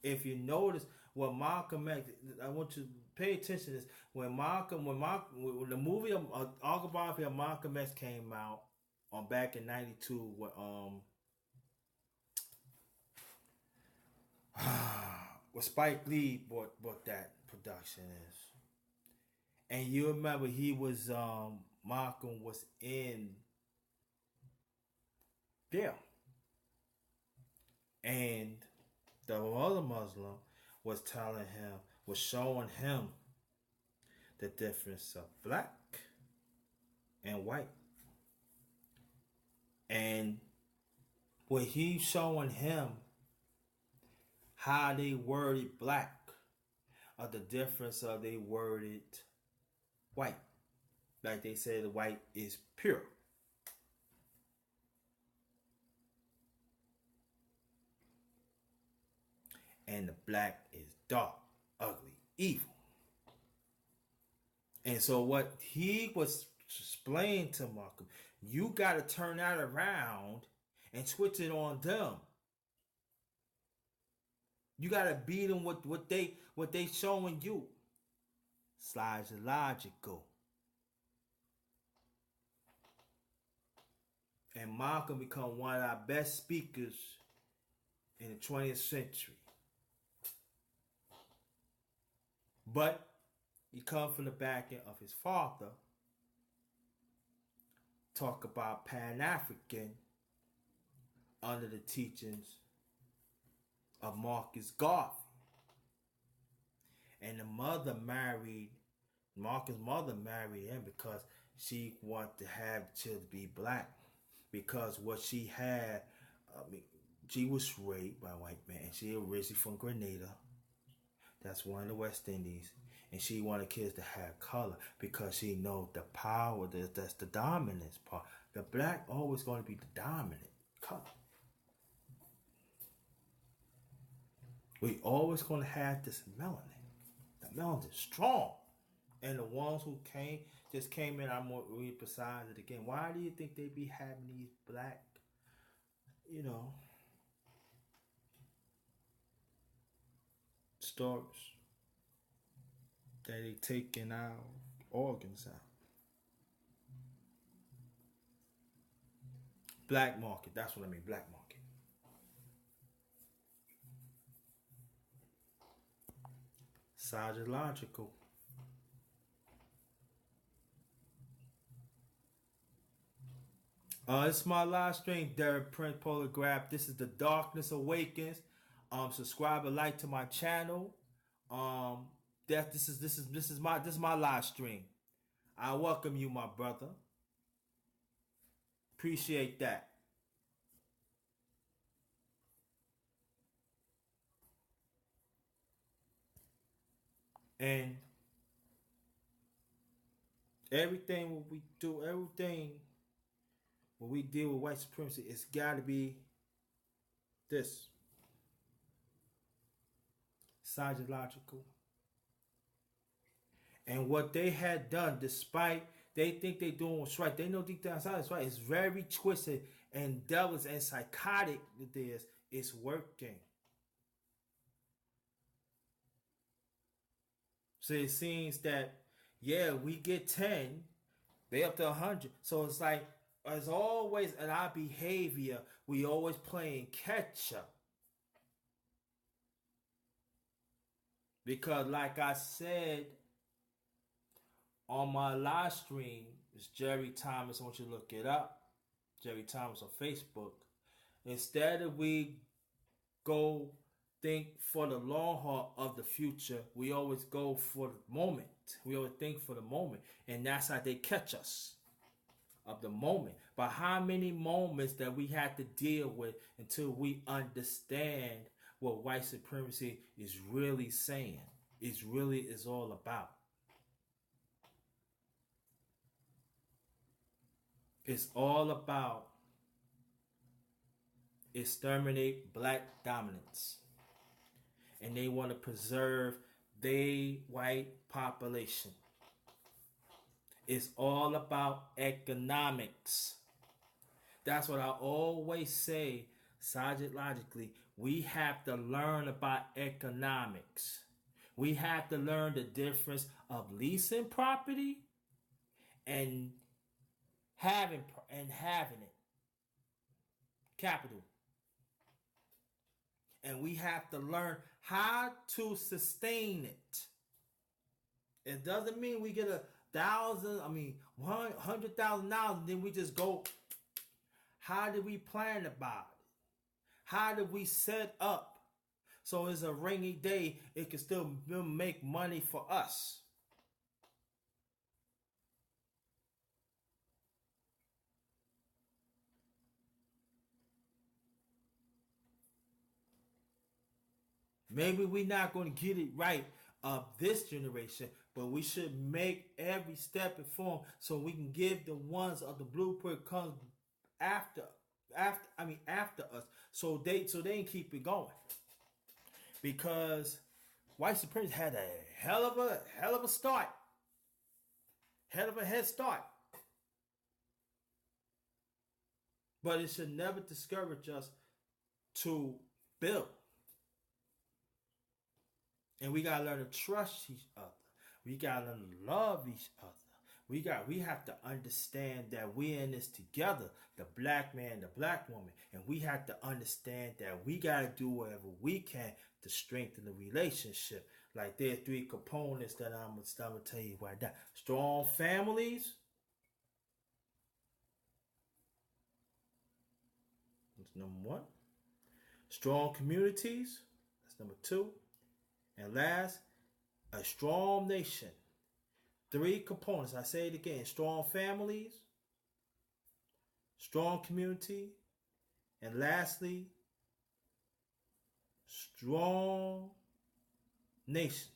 If you notice what Malcolm X, I want you to pay attention to this. When the movie autobiography of Malcolm X came out back in '92, what Spike Lee bought that production is. And you remember he was Malcolm was in jail. And the other Muslim was showing him the difference of black and white. And when he's showing him how they worded black, or the difference of they worded white. Like they said, the white is pure. And the black is dark, ugly, evil. And so what he was explaining to Malcolm, you got to turn that around and switch it on them. You got to beat them with what they showing you. Slides are logical. And Malcolm become one of our best speakers in the 20th century. But he come from the backing of his father. Talk about Pan-African under the teachings of Marcus Garvey. And Marcus' mother married him because she wanted to have the children be black. Because what she had, she was raped by a white man. And she originally from Grenada. That's one of the West Indies. And she wanted kids to have color because she know the power, that's the dominance part. The black always going to be the dominant color. We always going to have this melanin. The melanin is strong. And the ones who came in, I'm going to re-emphasize it again. Why do you think they be having these black, stories that they taking our organs out? Black market, that's what I mean, black market. Psychological. This is my live stream, Derek Prince Polygraph. This is the Darkness Awakens. Subscribe and like to my channel. This is my live stream. I welcome you, my brother. Appreciate that. And everything what we do, everything when we deal with white supremacy, it's got to be this psychological. And what they had done, despite they think they're doing what's right, they know deep down inside it's right. It's very twisted and devilish and psychotic. It is. It's working. So it seems that yeah, we get 10, they up to 100. So it's like as always in our behavior, we always playing catch up. Because like I said on my live stream, it's Jerry Thomas. I want you to look it up. Jerry Thomas on Facebook. Instead of we go think for the long haul of the future, we always go for the moment. We always think for the moment. And that's how they catch us. Of the moment. But how many moments that we had to deal with until we understand what white supremacy is really saying? It's really is all about. It's all about exterminate black dominance. And they want to preserve the white population. It's all about economics. That's what I always say, psychologically. We have to learn about economics. We have to learn the difference of leasing property and having it. Capital. And we have to learn how to sustain it. It doesn't mean we get $100,000 and then we just go. How did we plan about it? How did we set up so it's a rainy day, it can still make money for us? Maybe we're not going to get it right of this generation, but we should make every step and form so we can give the ones of the blueprint comes after us, so they can keep it going. Because white supremacy had a hell of a start, hell of a head start. But it should never discourage us to build. And we gotta learn to trust each other. We gotta learn to love each other. We have to understand that we're in this together, the black man, the black woman, and we have to understand that we gotta do whatever we can to strengthen the relationship. Like there are 3 components that I'm gonna tell you right now. Strong families. That's number 1. Strong communities. That's number 2. And last, a strong nation. 3 components. I say it again. Strong families, strong community, and lastly, strong nation.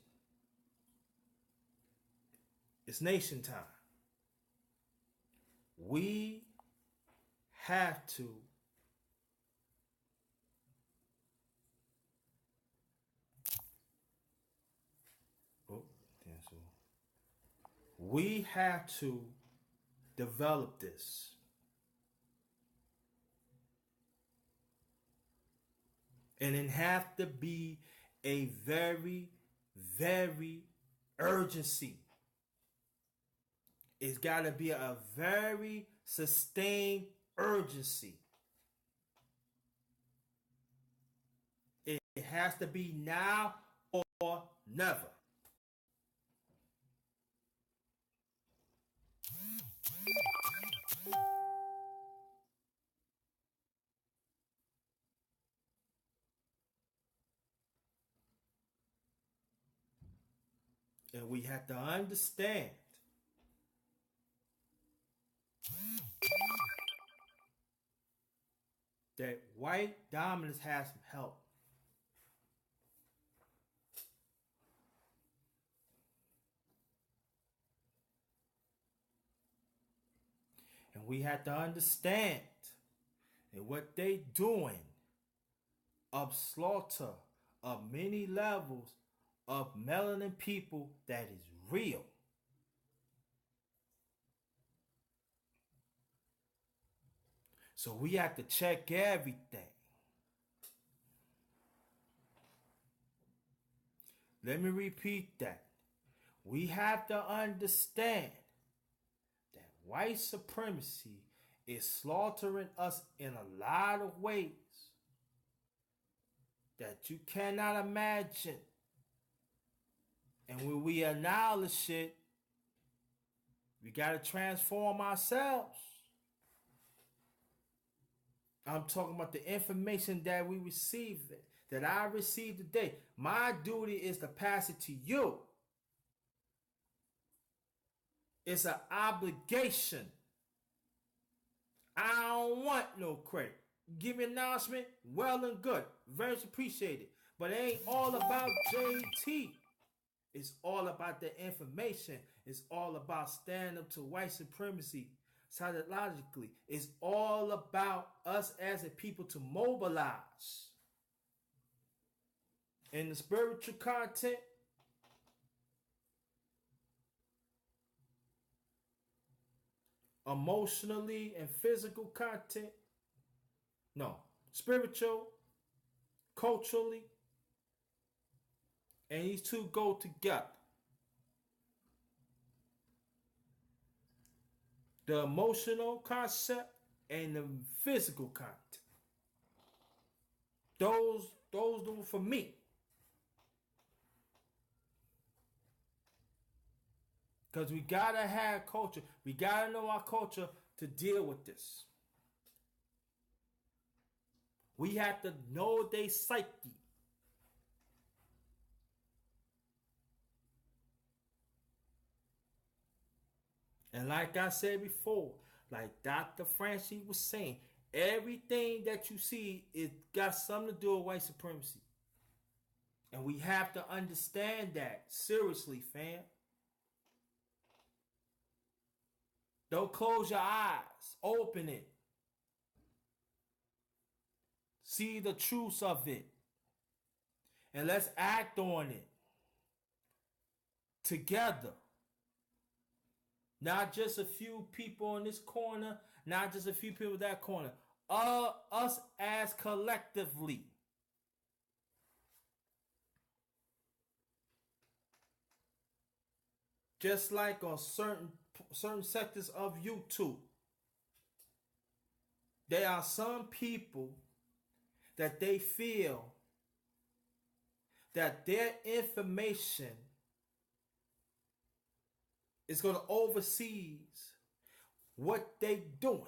It's nation time. We have to we have to develop this. And it have to be a very, very urgency. It's got to be a very sustained urgency. It has to be now or never. And we have to understand that white dominance has some help. we have to understand that what they doing of slaughter of many levels of melanin people, that is real. So we have to check everything. Let me repeat that. We have to understand that white supremacy is slaughtering us in a lot of ways that you cannot imagine. And when we acknowledge it, we got to transform ourselves. I'm talking about the information that we receive, that I received today. My duty is to pass it to you. It's an obligation. I don't want no credit. Give me an announcement, well and good. Very appreciated. But it ain't all about JT. It's all about the information. It's all about standing up to white supremacy psychologically. It's all about us as a people to mobilize. In the spiritual content, emotionally and physical content, no, spiritual, culturally, and these two go together. The emotional concept and the physical content. Those do for me. Because we gotta have culture. We gotta know our culture to deal with this. We have to know their psyche. And like I said before, like Dr. Francie was saying, everything that you see, it got something to do with white supremacy. And we have to understand that. Seriously, fam. Don't close your eyes. Open it. See the truth of it. And let's act on it. Together. Not just a few people in this corner. Not just a few people in that corner. Us as collectively. Just like on certain sectors of YouTube, there are some people that they feel that their information is going to oversee what they doing.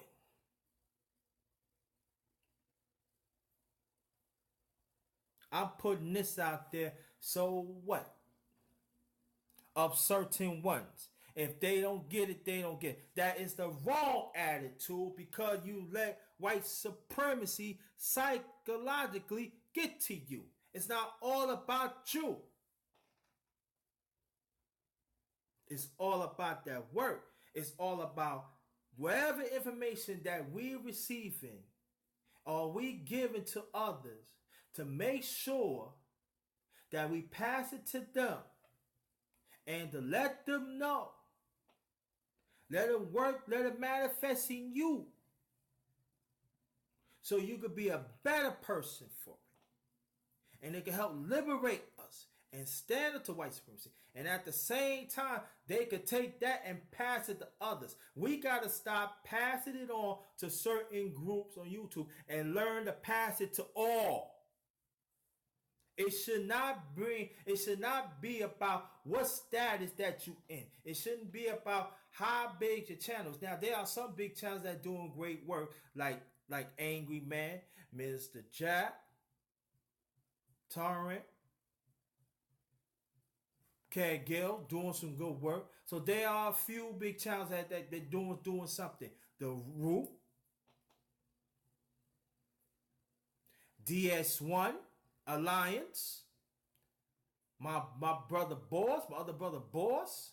I'm putting this out there, so what? Of certain ones. If they don't get it, they don't get it. That is the wrong attitude, because you let white supremacy psychologically get to you. It's not all about you. It's all about that work. It's all about whatever information that we receiving or we giving to others, to make sure that we pass it to them and to let them know. Let it work, let it manifest in you. So you could be a better person for it. And it can help liberate us and stand up to white supremacy. And at the same time, they could take that and pass it to others. We got to stop passing it on to certain groups on YouTube and learn to pass it to all. It should not be about what status that you in. It shouldn't be about how big your channels. Now, there are some big channels that are doing great work, like Angry Man, Mr. Jack, Torrent, Cat Gill, doing some good work. So there are a few big channels that they're doing something. The Root, DS1 Alliance, my brother Boss, my other brother Boss.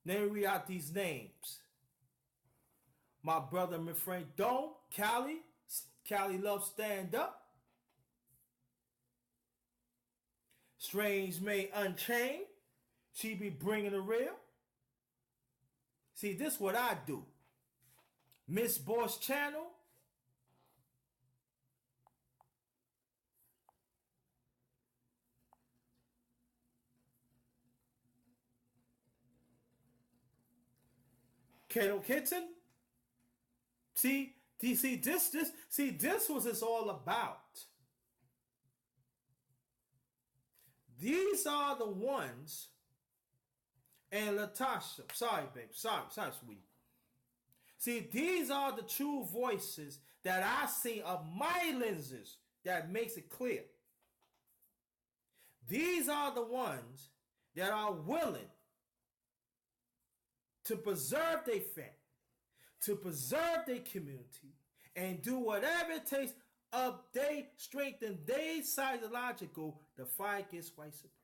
Let me read out these names. My brother and my friend Dome, Cali loves stand up. Strange May Unchained, she be bringing the real. See, this what I do. Miss Boss Channel, Kettle Kitchen. See, this was it's all about. These are the ones, and Latasha, sorry, babe, sorry, sweetie. See, these are the true voices that I see of my lenses that makes it clear. These are the ones that are willing to preserve their family, to preserve their community, and do whatever it takes of they strengthen their psychological to fight against white supremacy.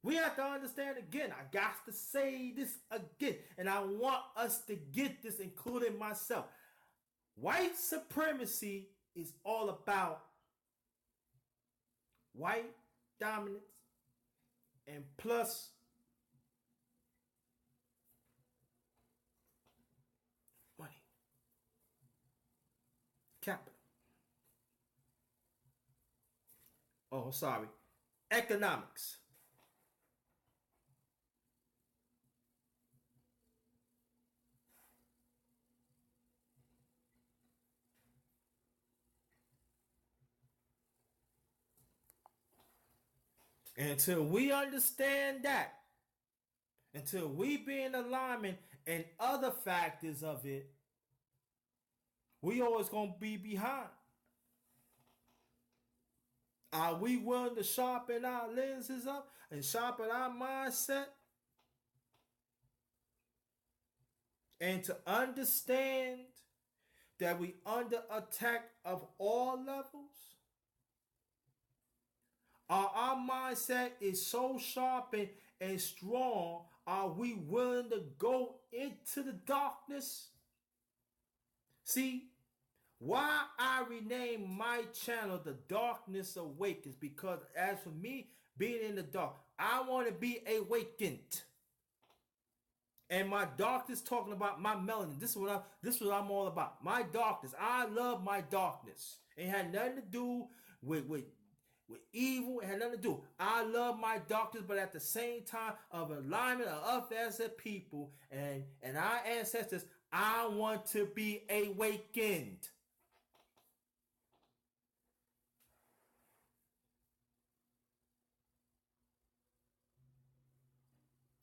We have to understand again. I got to say this again, and I want us to get this, including myself. White supremacy is all about white dominance and plus money, capital. Oh, sorry, economics. And until we understand that, until we be in alignment and other factors of it, we always gonna be behind. Are we willing to sharpen our lenses up and sharpen our mindset? And to understand that we under attack of all levels? Our mindset is so sharp and strong. Are we willing to go into the darkness? See, why I renamed my channel The Darkness Awakens, because as for me being in the dark, I want to be awakened. And my darkness talking about my melanin. This is what I'm all about. My darkness. I love my darkness. It had nothing to do with evil. It had nothing to do. I love my darkness, but at the same time of alignment of us as a people and our ancestors, I want to be awakened.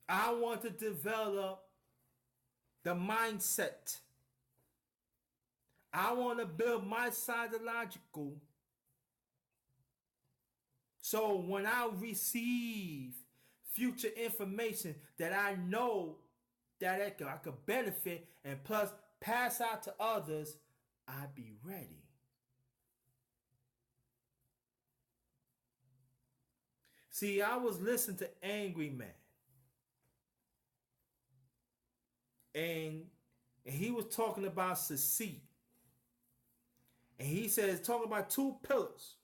I want to develop the mindset. I want to build my psychological. So when I receive future information that I know that I could benefit and plus pass out to others, I be ready. See, I was listening to Angry Man. And he was talking about succeed. And he says, talking about two pillars.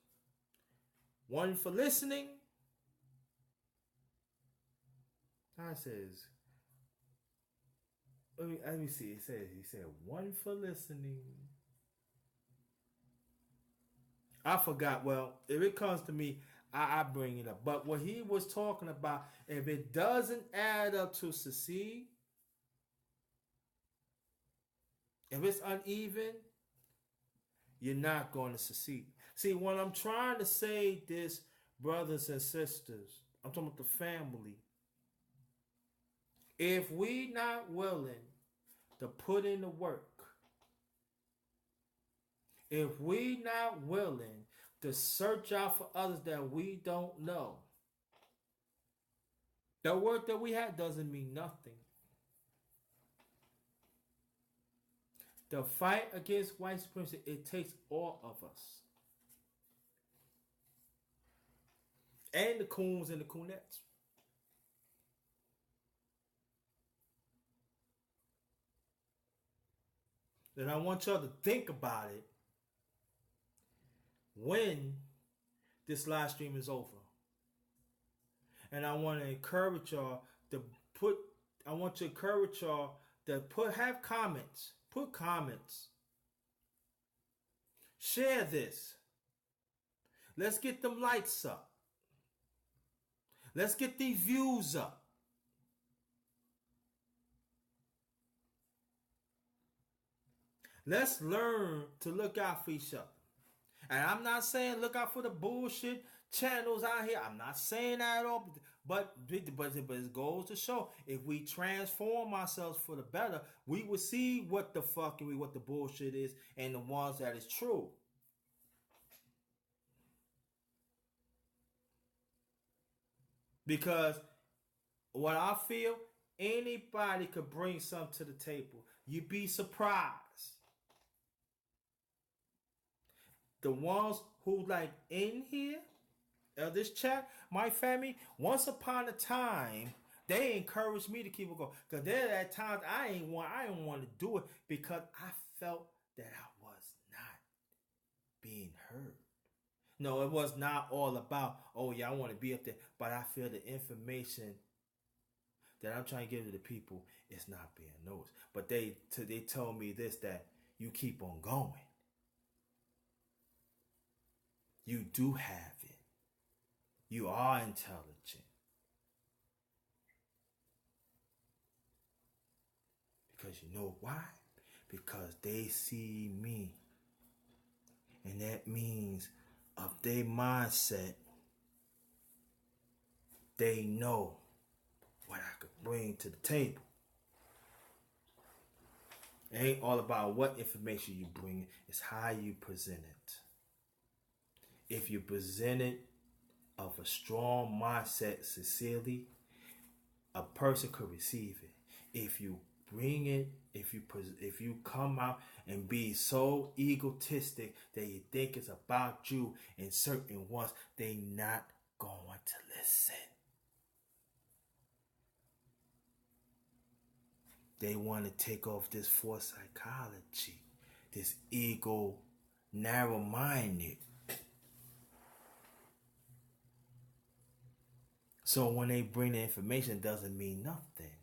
One for listening. I says, let me see. He said one for listening. I forgot. Well, if it comes to me, I bring it up. But what he was talking about, if it doesn't add up to succeed, if it's uneven, you're not going to succeed. See, when I'm trying to say this, brothers and sisters, I'm talking about the family. If we not willing to put in the work, if we not willing to search out for others that we don't know, the work that we have doesn't mean nothing. The fight against white supremacy, it takes all of us. And the coons and the coonettes. And I want y'all to think about it when this live stream is over. And I want to encourage y'all to have comments. Put comments. Share this. Let's get them likes up. Let's get these views up. Let's learn to look out for each other. And I'm not saying look out for the bullshit channels out here. I'm not saying that at all. But it goes to show, if we transform ourselves for the better, we will see what the bullshit is and the ones that is true. Because what I feel, anybody could bring something to the table. You'd be surprised. The ones who like in here, this chat, my family, once upon a time, they encouraged me to keep it going. Because there at times I didn't want to do it because I felt that I was not being heard. No, it was not all about, oh yeah, I want to be up there. But I feel the information that I'm trying to give to the people is not being noticed. But they told me this, that you keep on going. You do have it. You are intelligent. Because you know why? Because they see me. And that means of their mindset, they know what I could bring to the table. It ain't all about what information you bring. It's how you present it. If you present it of a strong mindset, sincerely, a person could receive it. If you bring it, if you come out and be so egotistic that you think it's about you and certain ones, they not going to listen. They want to take off this forced psychology, this ego, narrow-minded. So when they bring the information, it doesn't mean nothing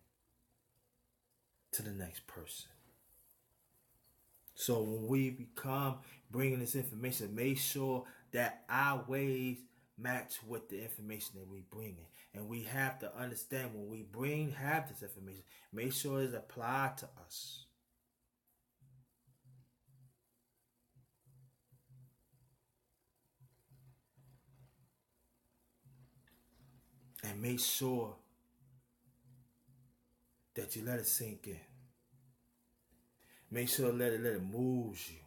to the next person. So when we become bringing this information, make sure that our ways match with the information that we bring in. And we have to understand when we have this information, make sure it's applied to us. And make sure that you let it sink in. Make sure let it move you.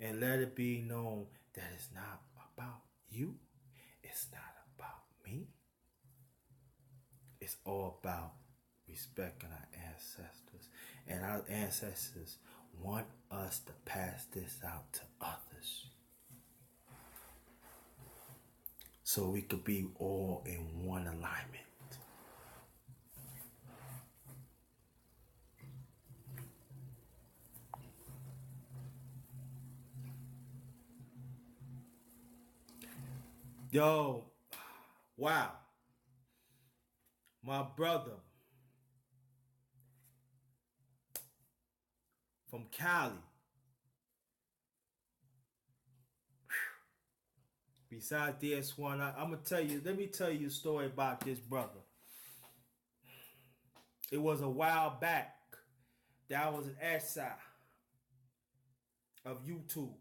And let it be known that it's not about you. It's not about me. It's all about respecting our ancestors. And our ancestors want us to pass this out to others. So we could be all in one alignment. Yo, wow. My brother from Cali. Besides this one, I'm going to tell you, let me tell you a story about this brother. It was a while back. That was an exile of YouTube.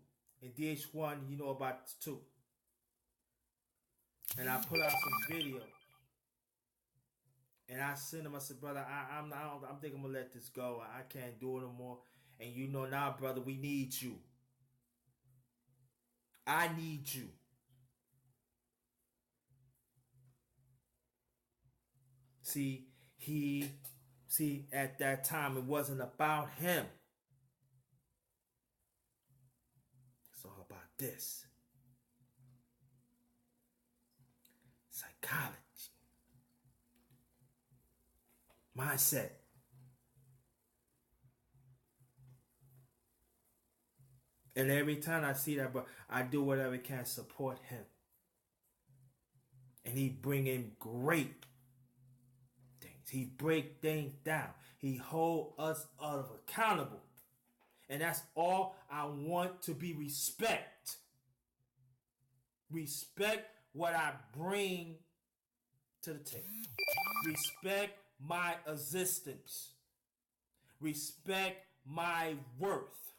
And DH1, you know about this too. And I put out some video. And I sent him, I said, brother, I'm thinking I'm going to let this go. I can't do it no more. And you know now, brother, we need you. I need you. See, at that time, it wasn't about him. It's all about this. Psychology. Mindset. And every time I see that, bro, I do whatever I can support him. And he bring in great things. He break things down. He hold us accountable. And that's all I want to be respect. Respect what I bring to the table. Respect my existence. Respect my worth.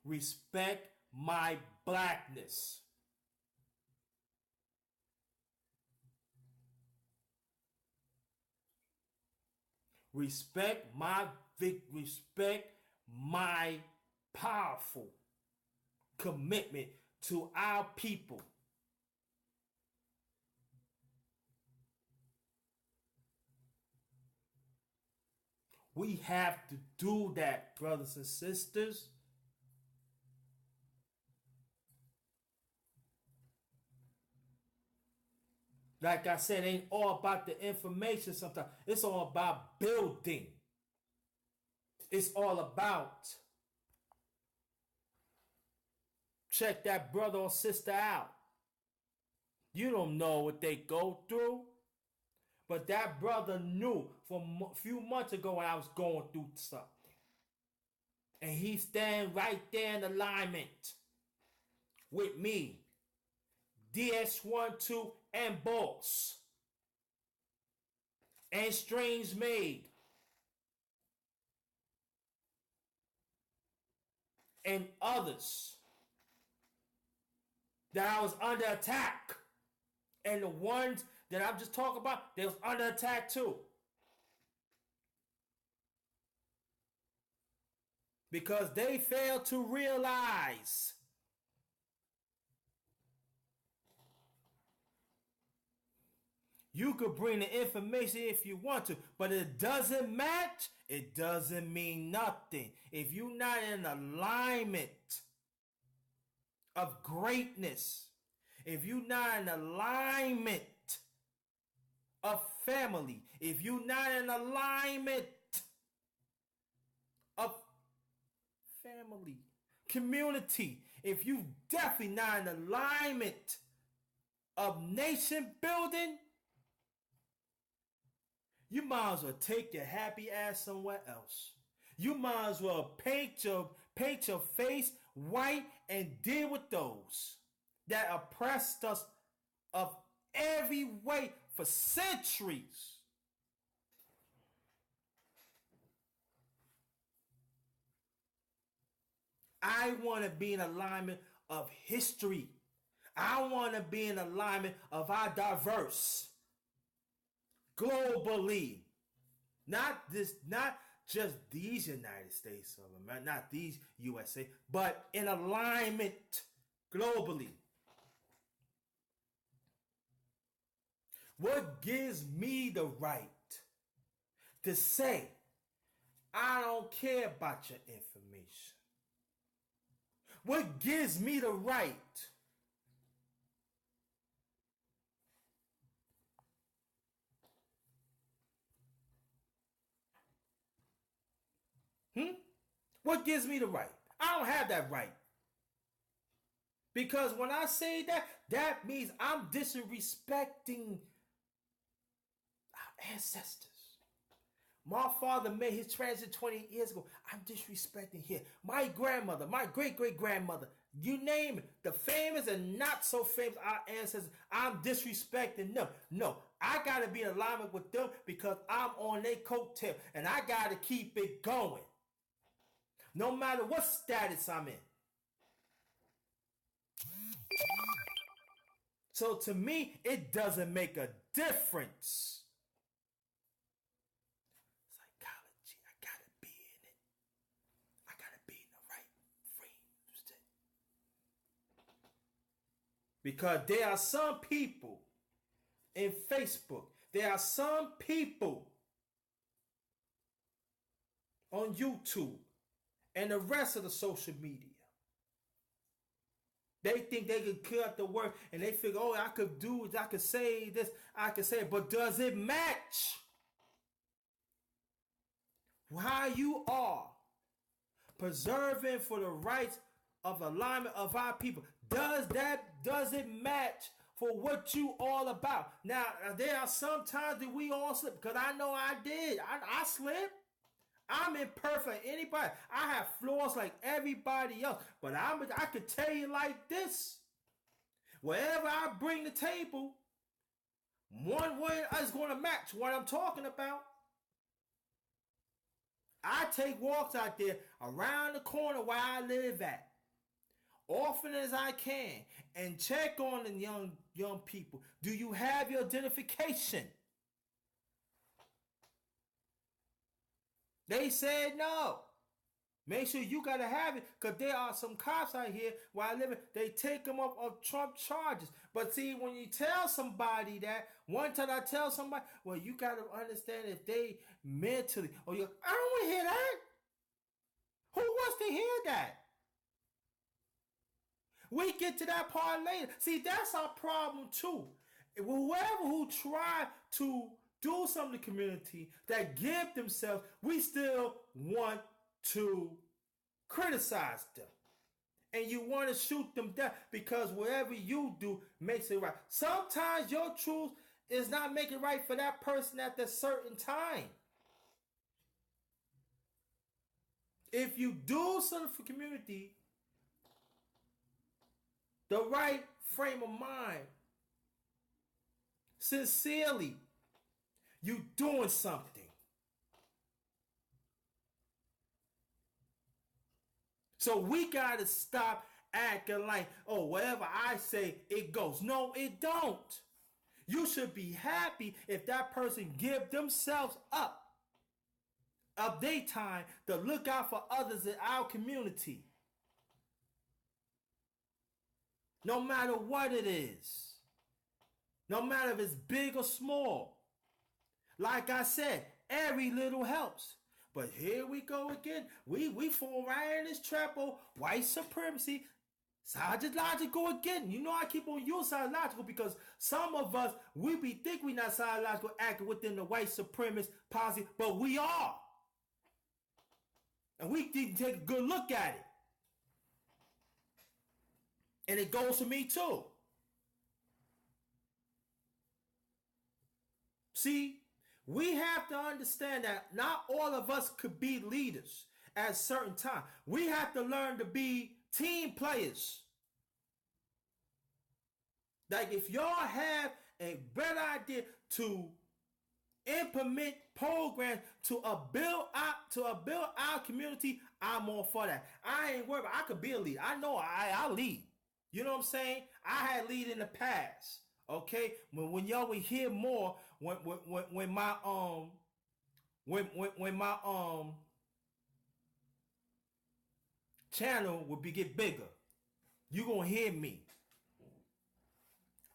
Respect my blackness. Respect my powerful commitment to our people. We have to do that, brothers and sisters. Like I said, it ain't all about the information sometimes. It's all about building. It's all about check that brother or sister out. You don't know what they go through. But that brother knew from a few months ago when I was going through something. And he stand right there in alignment with me. DS12 and Boss. And Strange Maid. And others. That I was under attack. And the ones that I'm just talking about, they was under attack too. Because they failed to realize you could bring the information if you want to, but it doesn't match. It doesn't mean nothing. If you're not in alignment of greatness, if you're not in alignment of family, if you're not in alignment of family, community, if you definitely not in alignment of nation building, you might as well take your happy ass somewhere else. You might as well paint your face white and deal with those that oppressed us of every way for centuries. I want to be in alignment of history. I want to be in alignment of our diverse globally. Not just these United States of America, not these USA, but in alignment globally. What gives me the right to say, I don't care about your information? What gives me the right What gives me the right? I don't have that right. Because when I say that, that means I'm disrespecting our ancestors. My father made his transit 20 years ago. I'm disrespecting here. My grandmother, my great-great-grandmother, you name it, the famous and not so famous, our ancestors, I'm disrespecting them. No, I got to be in alignment with them because I'm on their coattail and I got to keep it going. No matter what status I'm in. So to me, it doesn't make a difference. Psychology, I gotta be in it. I gotta be in the right frame. Because there are some people in Facebook, there are some people on YouTube and the rest of the social media. They think they can cut the word and they figure, oh, I could do it, I could say this, I could say it, but does it match how you are preserving for the rights of alignment of our people. Does it match for what you all about? Now, there are some times that we all slip, because I know I did. I slipped. I'm imperfect. Anybody, I have flaws like everybody else, but I could tell you like this: wherever I bring the table, one way is going to match what I'm talking about. I take walks out there around the corner where I live at, often as I can, and check on the young people. Do you have your identification? They said no. Make sure you gotta have it, because there are some cops out here where I live in, they take them up on Trump charges. But see, when you tell somebody that, one time I tell somebody, well, you gotta understand if they mentally, I don't want to hear that. Who wants to hear that? We get to that part later. See, that's our problem too. Whoever who try to do something in the community that give themselves, we still want to criticize them. And you want to shoot them down, because whatever you do makes it right. Sometimes your truth is not making right for that person at that certain time. If you do something for community, the right frame of mind, sincerely, you doing something. So we got to stop acting like, oh, whatever I say, it goes. No, it don't. You should be happy if that person give themselves up of their time to look out for others in our community. No matter what it is. No matter if it's big or small. Like I said, every little helps. But here we go again. We fall right in this trap of white supremacy. Psychological again. You know I keep on using psychological because some of us, we think we not psychological acting within the white supremacist policy, but we are. And we need to take a good look at it. And it goes for me too. See, we have to understand that not all of us could be leaders at a certain time. We have to learn to be team players. Like if y'all have a better idea to implement programs to build our community, I'm all for that. I ain't worried. I could be a leader. I know I lead. You know what I'm saying? I had lead in the past. Okay, when y'all will hear more, when my channel will get bigger, you gonna hear me.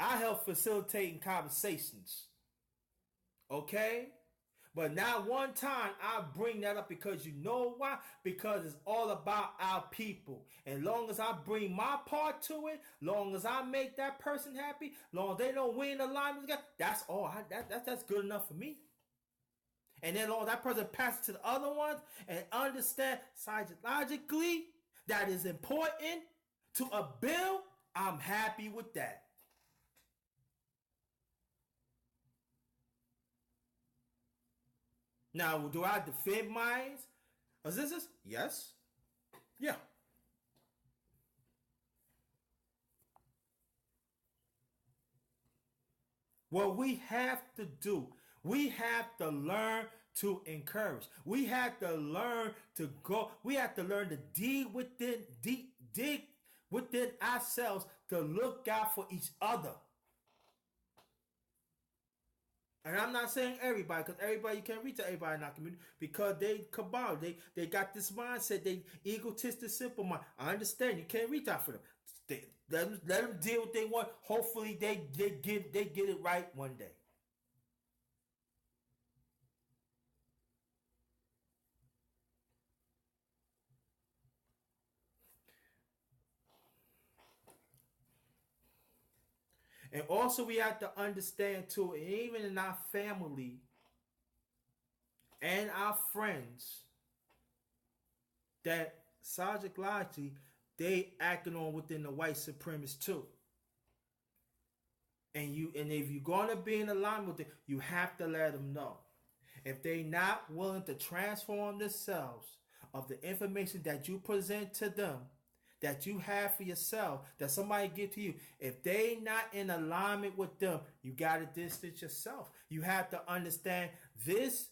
I help facilitating conversations. Okay, but now one time I bring that up because you know why? Because it's all about our people. And long as I bring my part to it, long as I make that person happy, long as they don't win the alignment, that's all. That's good enough for me. And then long as that person passes to the other ones and understand psychologically that is important to a bill, I'm happy with that. Now, do I defend mine? Is this? Yes. Yeah. What we have to do, we have to learn to encourage. We have to learn to go. We have to learn to dig within ourselves to look out for each other. And I'm not saying everybody, because everybody, you can't reach everybody in our community because they cabal. They got this mindset, they egotistic, simple mind. I understand you can't reach out for them. Let them deal with what they want. Hopefully they get it right one day. And also we have to understand too, even in our family and our friends, that psychologically, they acting on within the white supremacists too. And if you're gonna be in alignment with it, you have to let them know. If they not willing to transform themselves of the information that you present to them, that you have for yourself, that somebody give to you, if they not in alignment with them, you gotta distance yourself. You have to understand this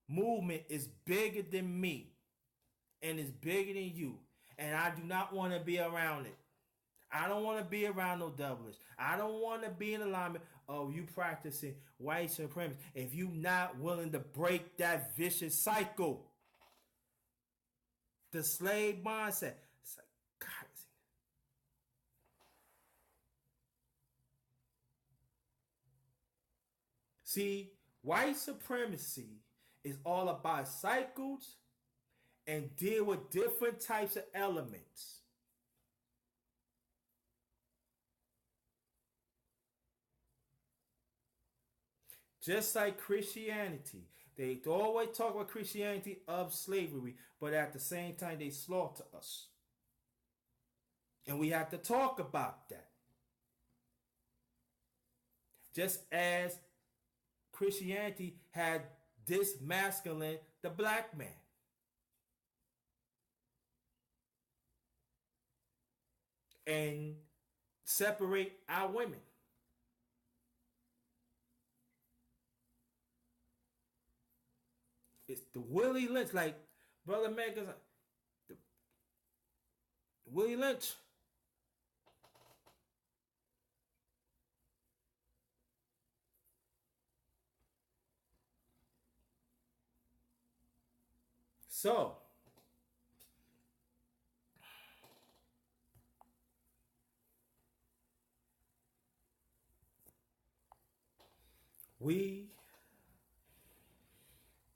movement is bigger than me and it's bigger than you. And I do not want to be around it. I don't want to be around no devilish. I don't want to be in alignment of you practicing white supremacy if you're not willing to break that vicious cycle. The slave mindset. It's like, God. See, white supremacy is all about cycles and deal with different types of elements. Just like Christianity. They always talk about Christianity of slavery, but at the same time they slaughter us. And we have to talk about that. Just as Christianity had dismasculine the black man. And separate our women. It's the Willie Lynch, like Brother Megan's like, the Willie Lynch. So,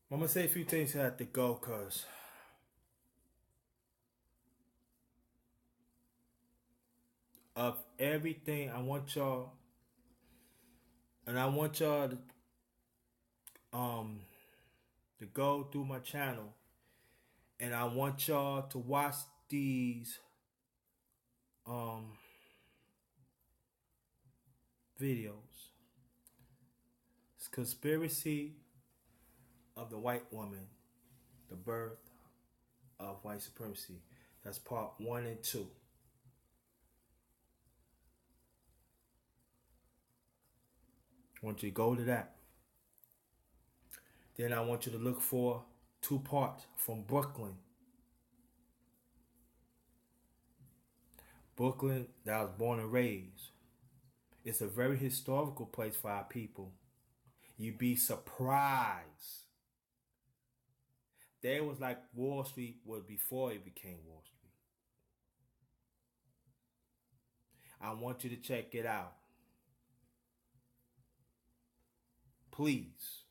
I'm going to say a few things that have to go because of everything I want y'all, and I want y'all to go through my channel, and I want y'all to watch these videos. It's Conspiracy of the White Woman, the Birth of White Supremacy. That's part 1 and 2. I want you to go to that. Then I want you to look for 2 parts from Brooklyn. Brooklyn, that I was born and raised. It's a very historical place for our people. You'd be surprised. There was like Wall Street was before it became Wall Street. I want you to check it out. Please.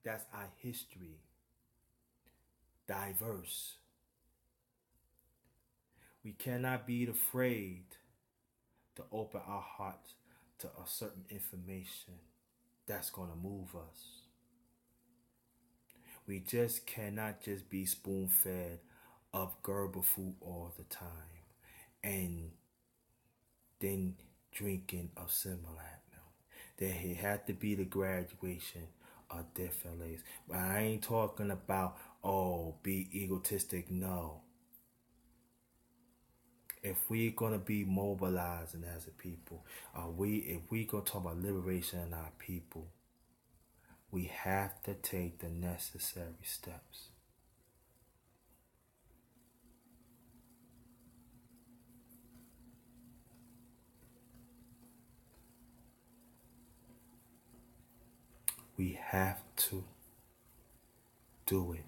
That's our history. Diverse. We cannot be afraid to open our hearts to a certain information that's going to move us. We just cannot just be spoon-fed of Gerber food all the time and then drinking of Similac milk. There had to be the graduation of different layers. But I ain't talking about, be egotistic. No. If we're going to be mobilizing as a people, if we going to talk about liberation in our people, we have to take the necessary steps. We have to do it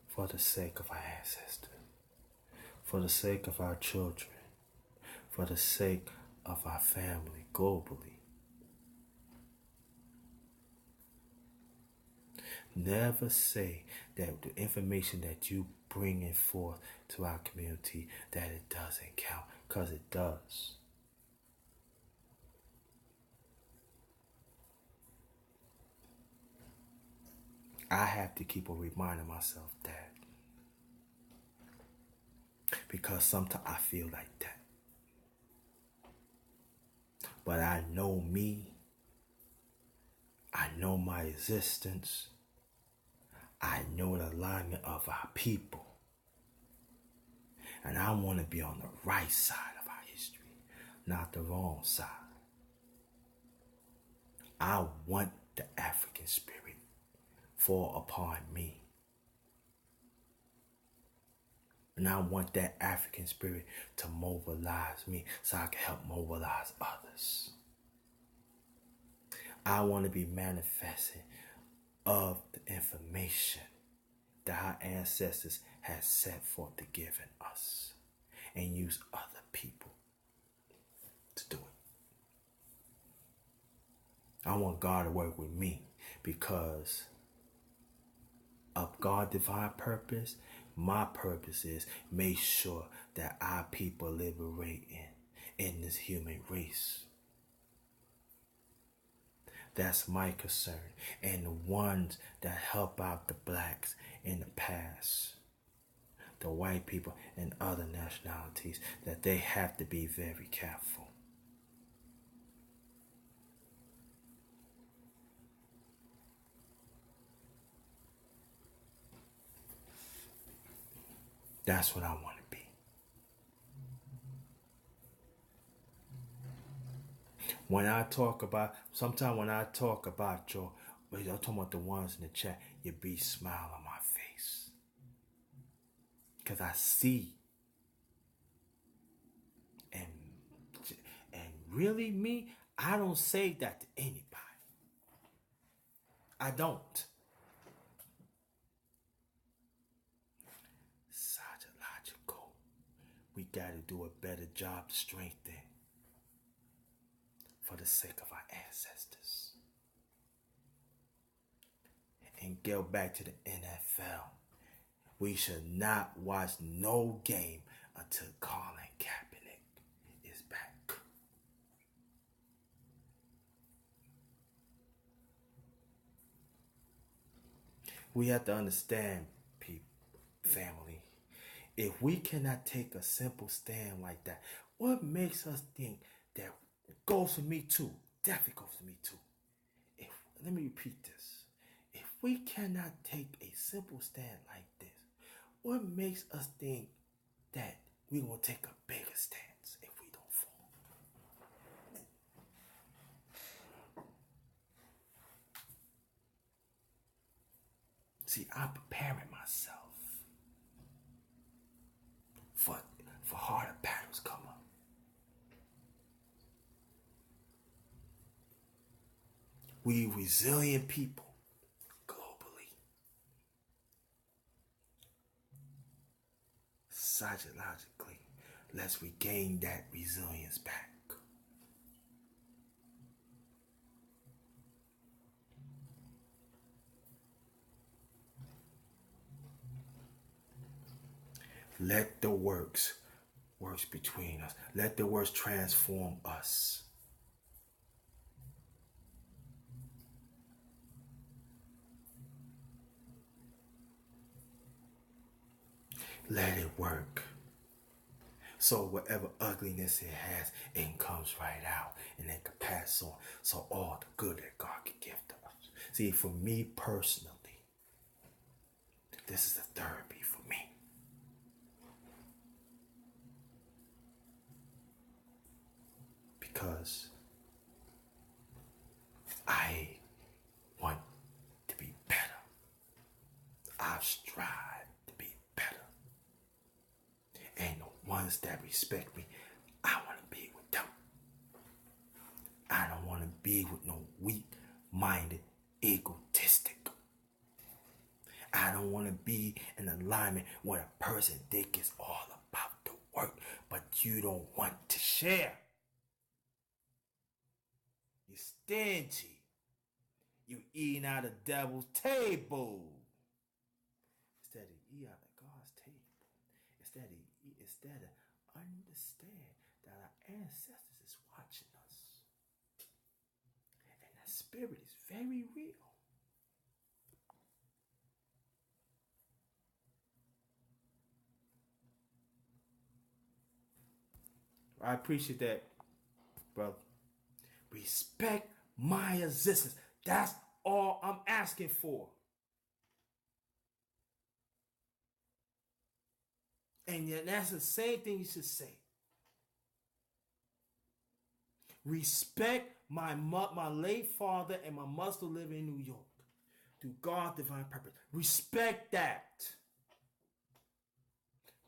for the sake of our ancestors, for the sake of our children, for the sake of our family globally. Never say that the information that you bringing forth to our community that it doesn't count, because it does. I have to keep on reminding myself that because sometimes I feel like that. But I know me. I know my existence. I know the alignment of our people. And I want to be on the right side of our history, not the wrong side. I want the African spirit fall upon me. And I want that African spirit to mobilize me so I can help mobilize others. I want to be manifesting of the information that our ancestors had set forth to give in us and use other people to do it. I want God to work with me because of God's divine purpose. My purpose is make sure that our people liberate in this human race. That's my concern. And the ones that help out the blacks in the past, the white people and other nationalities, that they have to be very careful. That's what I want to be. When I talk about, sometimes when I talk about I'm talking about the ones in the chat, you be smile on my face. Because I see. And really me, I don't say that to anybody. I don't. Psychological. We got to do a better job to strengthen for the sake of our ancestors. And go back to the NFL. We should not watch no game until Colin Kaepernick is back. We have to understand, people, family, if we cannot take a simple stand like that, what makes us think that goes for me too? Definitely goes for me too. Let me repeat this. If we cannot take a simple stand like this, what makes us think that we will take a bigger stance if we don't fall? See, I'm preparing myself for harder battles come up. We resilient people globally. Psychologically, let's regain that resilience back. Let the works between us. Let the works transform us. Let it work. So whatever ugliness it has, it comes right out and it can pass on. So all the good that God can give to us. See, for me personally, this is a therapy for me. Because I want to be better. I've strived to be better. And the ones that respect me, I want to be with them. I don't want to be with no weak-minded, egotistic. I don't want to be in alignment with a person think it's all about the work, but you don't want to share. You're stingy. You eating out of the devil's table instead of eat out of God's table. Instead of understand that our ancestors is watching us, and that spirit is very real. I appreciate that, brother. Respect my existence. That's all I'm asking for. And yet that's the same thing you should say. Respect my late father and my mother still living in New York. Through God's divine purpose. Respect that.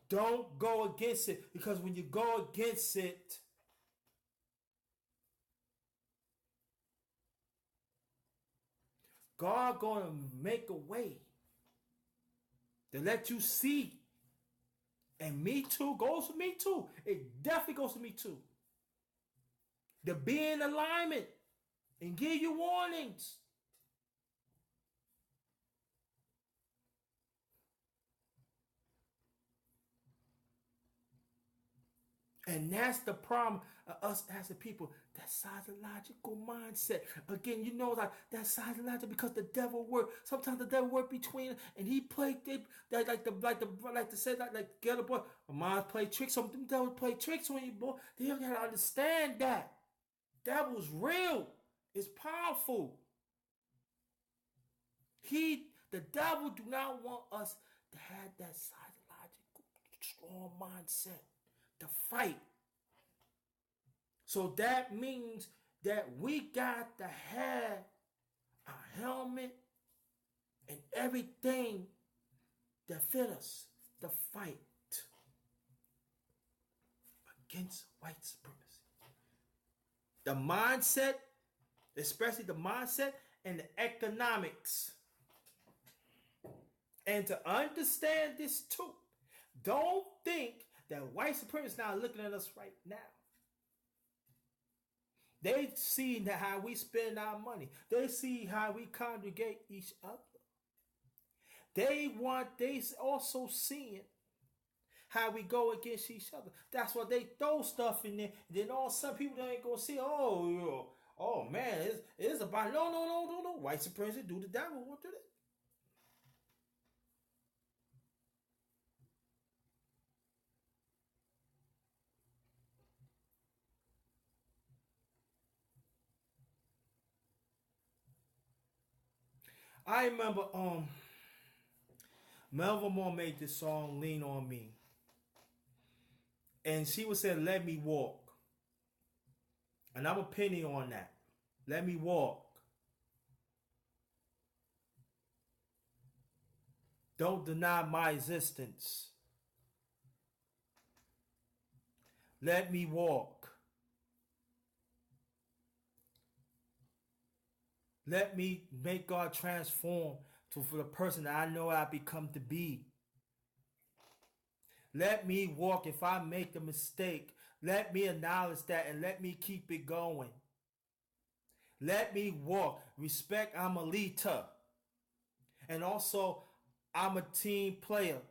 Don't go against it, because when you go against it, God gonna make a way to let you see. And me too, goes for me too. It definitely goes for me too. To be in alignment and give you warnings. And that's the problem of us as a people. That psychological mindset. Again, you know, like that psychological, because the devil work. Sometimes the devil work between, and he played that like get a boy. My mind play tricks on them. Devil play tricks on you, boy. You gotta understand that. Devil's real. It's powerful. The devil do not want us to have that psychological strong mindset to fight. So that means that we got to have a helmet and everything that fit us to fight against white supremacy. The mindset, especially the mindset and the economics. And to understand this too, don't think that white supremacists is not looking at us right now. They see how we spend our money. They see how we congregate each other. They also seeing how we go against each other. That's why they throw stuff in there. Then all some people ain't gonna see. Oh man, it's about no. White supremacists do the devil. What do that? I remember Melva Moore made this song "Lean on Me," and she was saying, "Let me walk," and I'm a penny on that. Let me walk. Don't deny my existence. Let me walk. Let me make God transform for the person that I know I become to be. Let me walk. If I make a mistake, let me acknowledge that and let me keep it going. Let me walk. Respect, I'm a leader. And also, I'm a team player.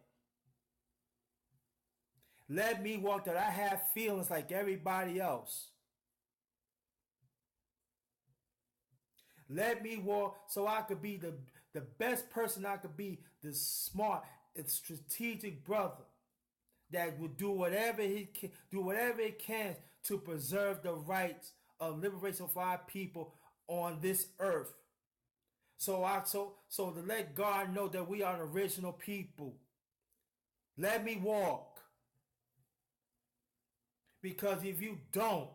Let me walk that I have feelings like everybody else. Let me walk so I could be the best person I could be, the smart and strategic brother that will do whatever it can to preserve the rights of liberation for our people on this earth. So to let God know that we are the original people. Let me walk. Because if you don't,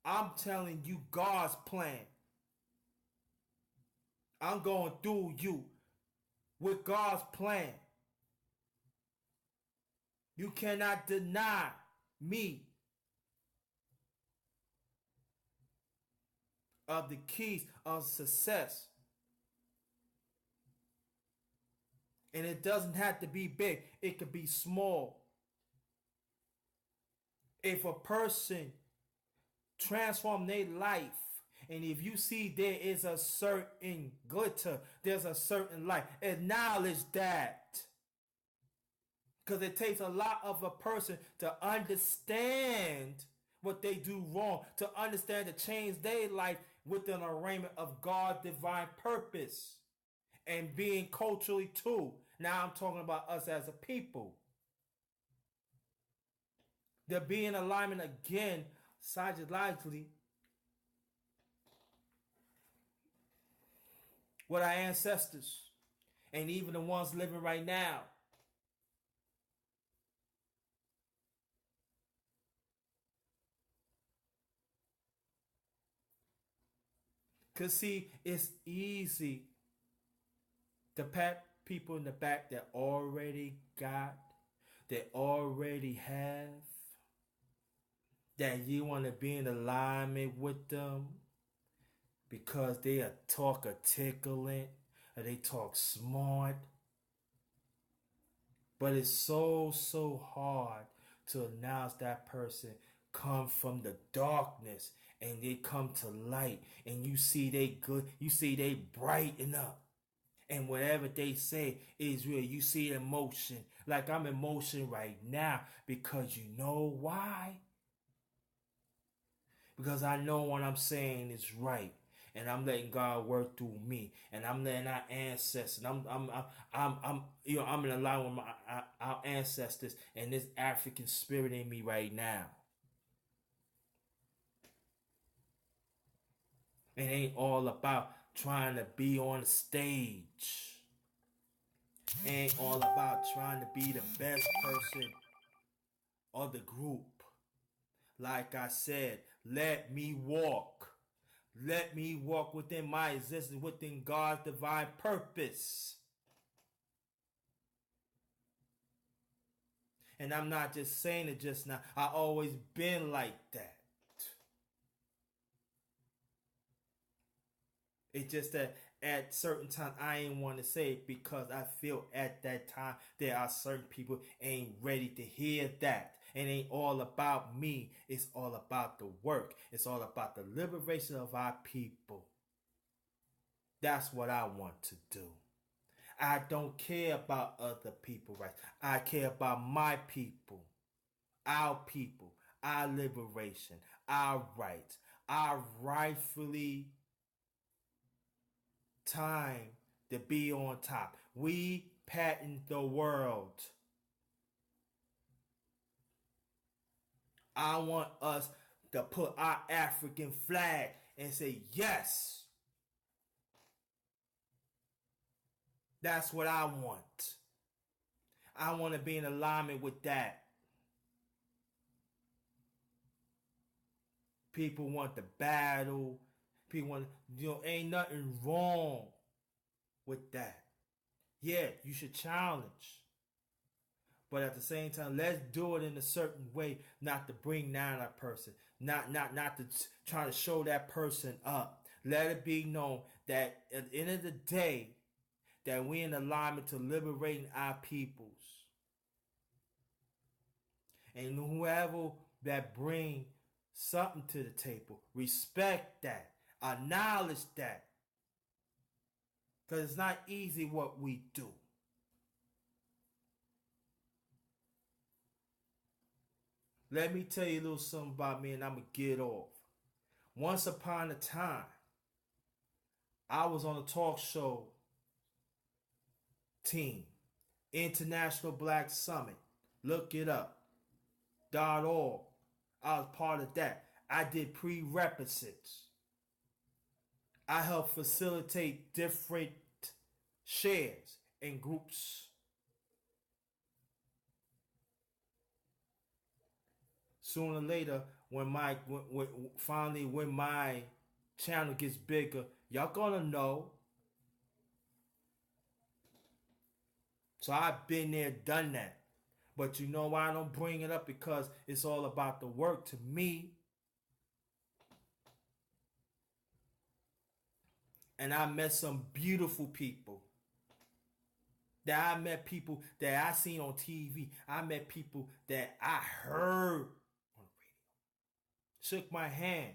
I'm telling you God's plan. I'm going through you with God's plan. You cannot deny me of the keys of success. And it doesn't have to be big. It could be small. If a person transform their life, and if you see there is a certain glitter, there's a certain light, acknowledge that. Because it takes a lot of a person to understand what they do wrong, to understand to change their life within an arraignment of God's divine purpose and being culturally too. Now I'm talking about us as a people. To be in alignment again, psychologically, with our ancestors and even the ones living right now. Because, see, it's easy to pat people in the back that already got, that already have, that you want to be in alignment with them because they talk articulate or they talk smart. But it's so hard to announce that person come from the darkness and they come to light, and you see they good, you see they brighten up, and whatever they say is real. You see emotion, like I'm in motion right now, because you know why? Because I know what I'm saying is right, and I'm letting God work through me, and I'm letting our ancestors. I'm in alignment with our ancestors and this African spirit in me right now. It ain't all about trying to be on the stage. It ain't all about trying to be the best person of the group. Like I said, let me walk. Let me walk within my existence, within God's divine purpose. And I'm not just saying it just now. I always been like that. It's just that at certain times I ain't want to say it because I feel at that time there are certain people ain't ready to hear that. It ain't all about me. It's all about the work. It's all about the liberation of our people. That's what I want to do. I don't care about other people's rights. I care about my people, our liberation, our rights, our rightfully time to be on top. We patent the world. I want us to put our African flag and say, yes, that's what I want. I want to be in alignment with that. People want the battle. People want, ain't nothing wrong with that. Yeah, you should challenge. But at the same time, let's do it in a certain way, not to bring down that person, not to try to show that person up. Let it be known that at the end of the day, that we're in alignment to liberating our peoples. And whoever that bring something to the table, respect that, acknowledge that. Because it's not easy what we do. Let me tell you a little something about me and I'm going to get off. Once upon a time, I was on a talk show team, International Black Summit. Look it up. .org. I was part of that. I did prerequisites. I helped facilitate different shares and groups. Sooner or later, when my channel gets bigger, y'all gonna know. So I've been there, done that. But you know why I don't bring it up? Because it's all about the work to me. And I met some beautiful people. That I met people that I seen on TV. I met people that I heard on the radio. Shook my hand.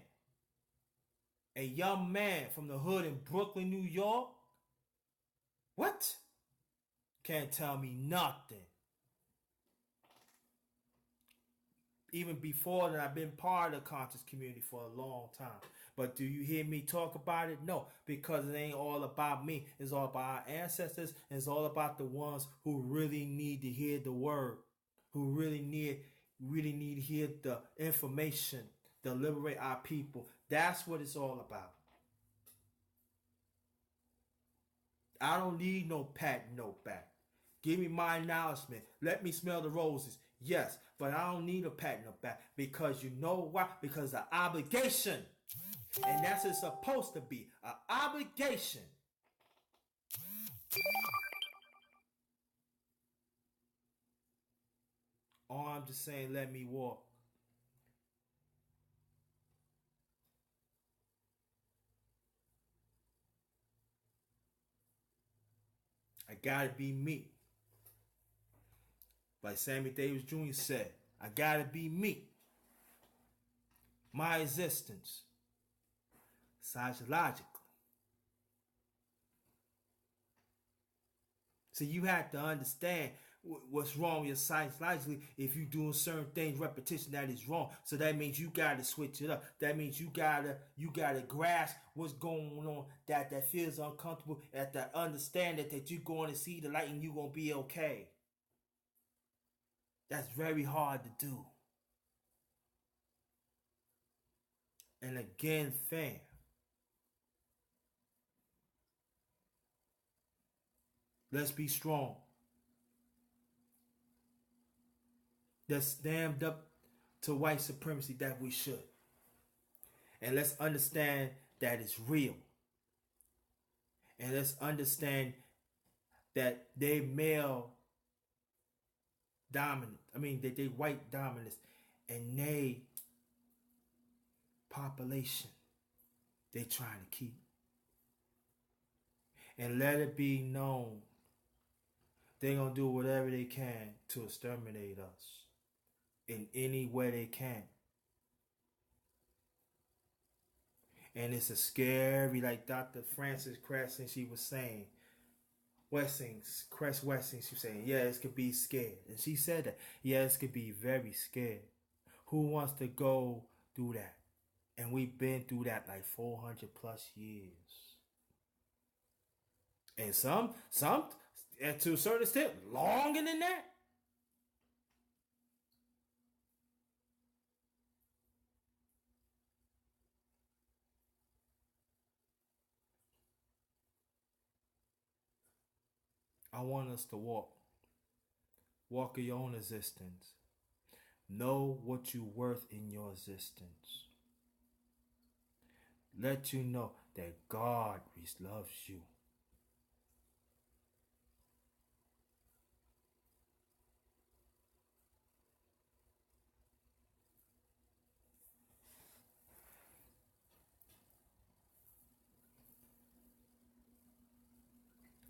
A young man from the hood in Brooklyn, New York. What? Can't tell me nothing. Even before that, I've been part of the conscious community for a long time. But do you hear me talk about it? No, because it ain't all about me. It's all about our ancestors. And it's all about the ones who really need to hear the word, who really need We really need to hear the information to liberate our people. That's what it's all about. I don't need no patent note back. Give me my acknowledgement. Let me smell the roses. Yes, but I don't need a patent note back because you know why? Because the obligation. And that's what it's supposed to be. An obligation. Or I'm just saying, let me walk. I gotta be me. Like Sammy Davis Jr. said, I gotta be me. My existence. Psychologically. So you have to understand what's wrong with your psychologically. If you're doing certain things, repetition, that is wrong. So that means you gotta switch it up. That means you gotta grasp what's going on that feels uncomfortable, that understand that you're going to see the light and you're gonna be okay. That's very hard to do. And again, fam, let's be strong. Let's stand up to white supremacy that we should. And let's understand that it's real. And let's understand that they male dominant. I mean, that they white dominance. And they population they trying to keep. And let it be known they're going to do whatever they can to exterminate us in any way they can. And it's a scary, like Dr. Frances Cress, she was saying, Cress Wessing, she was saying, yeah, it could be scared. And she said that, yeah, it could be very scared. Who wants to go do that? And we've been through that like 400 plus years. And some, and to a certain extent, longer than that. I want us to walk in your own existence. Know what you're worth in your existence. Let you know that God loves you.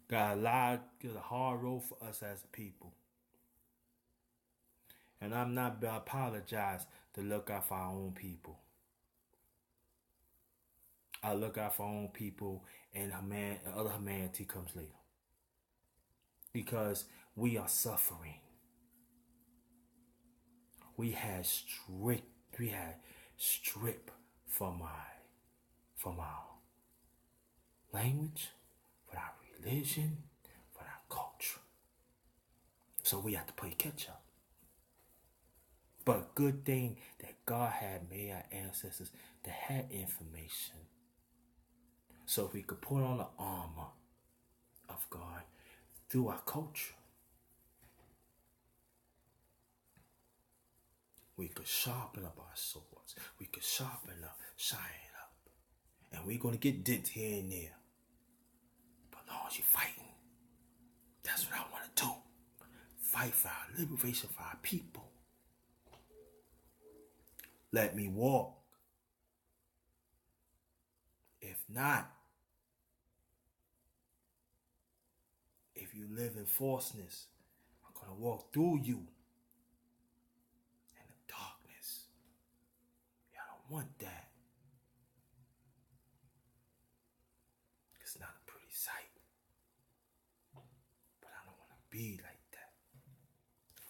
Got a hard road for us as a people. And I'm not going to apologize to look out for our own people. I look out for our own people, and other humanity comes later. Because we are suffering. We had strip from our language, for our religion, for our culture. So we have to play catch up. But good thing that God had made our ancestors that had information. So we could put on the armor of God through our culture. We could sharpen up our swords. We could sharpen up, shine up. And we're going to get dents here and there. But as long as you're fighting, that's what I want to do. Fight for our liberation, for our people. Let me walk. If not, if you live in falseness, I'm going to walk through you in the darkness. I don't want that. It's not a pretty sight. But I don't want to be like that.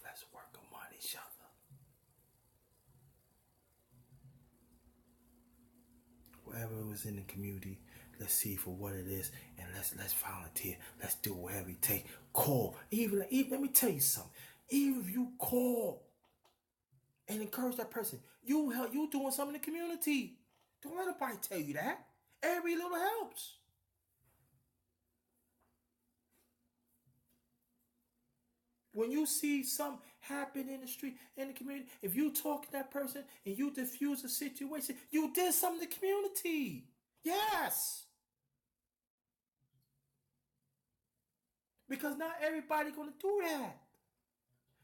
Let's work among each other. Whatever was in the community, let's see for what it is, and let's volunteer. Let's do whatever it takes. Call. Even let me tell you something. Even if you call and encourage that person. You doing something in the community. Don't let nobody tell you that. Every little helps. When you see something happen in the street, in the community, if you talk to that person and you diffuse a situation, you did something in the community. Yes. Because not everybody gonna do that.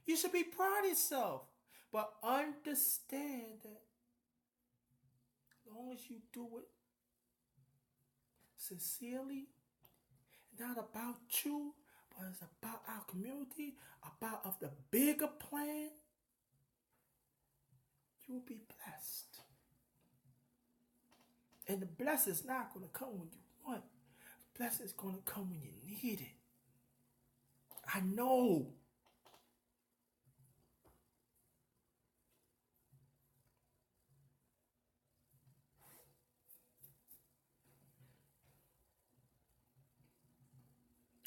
You should be proud of yourself. But understand that as long as you do it sincerely, not about you, but it's about our community, about of the bigger plan, you will be blessed. And the blessing is not going to come when you want. The blessing is going to come when you need it. I know.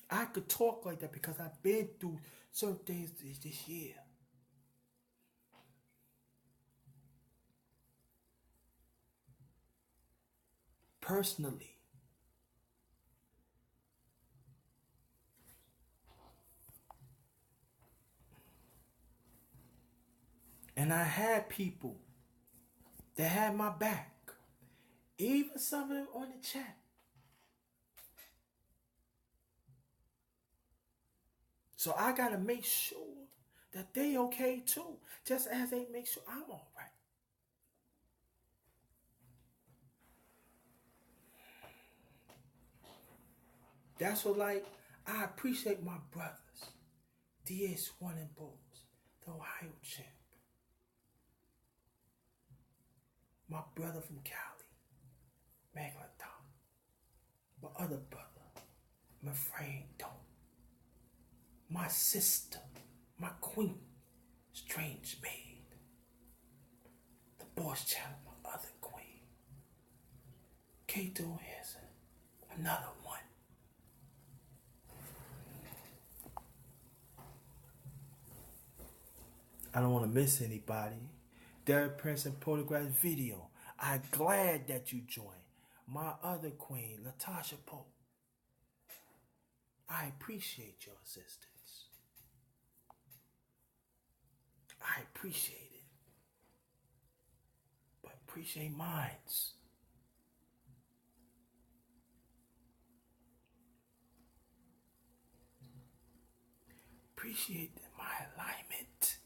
I could talk like that because I've been through certain things this year. Personally. And I had people that had my back. Even some of them on the chat. So I gotta make sure that they okay too. Just as they make sure I'm all right. That's what, like, I appreciate my brothers. DS1 and Bulls, the Ohio champ. My brother from Cali, Megalodon. My other brother, my friend Don. My sister, my queen, Strange Maid. The boss channel, my other queen. Kato Hansen, another one. I don't want to miss anybody. Derek Prince and Photograph Video. I'm glad that you joined. My other queen, Latasha Pope. I appreciate your assistance. I appreciate it. But appreciate mine's. Appreciate my alignment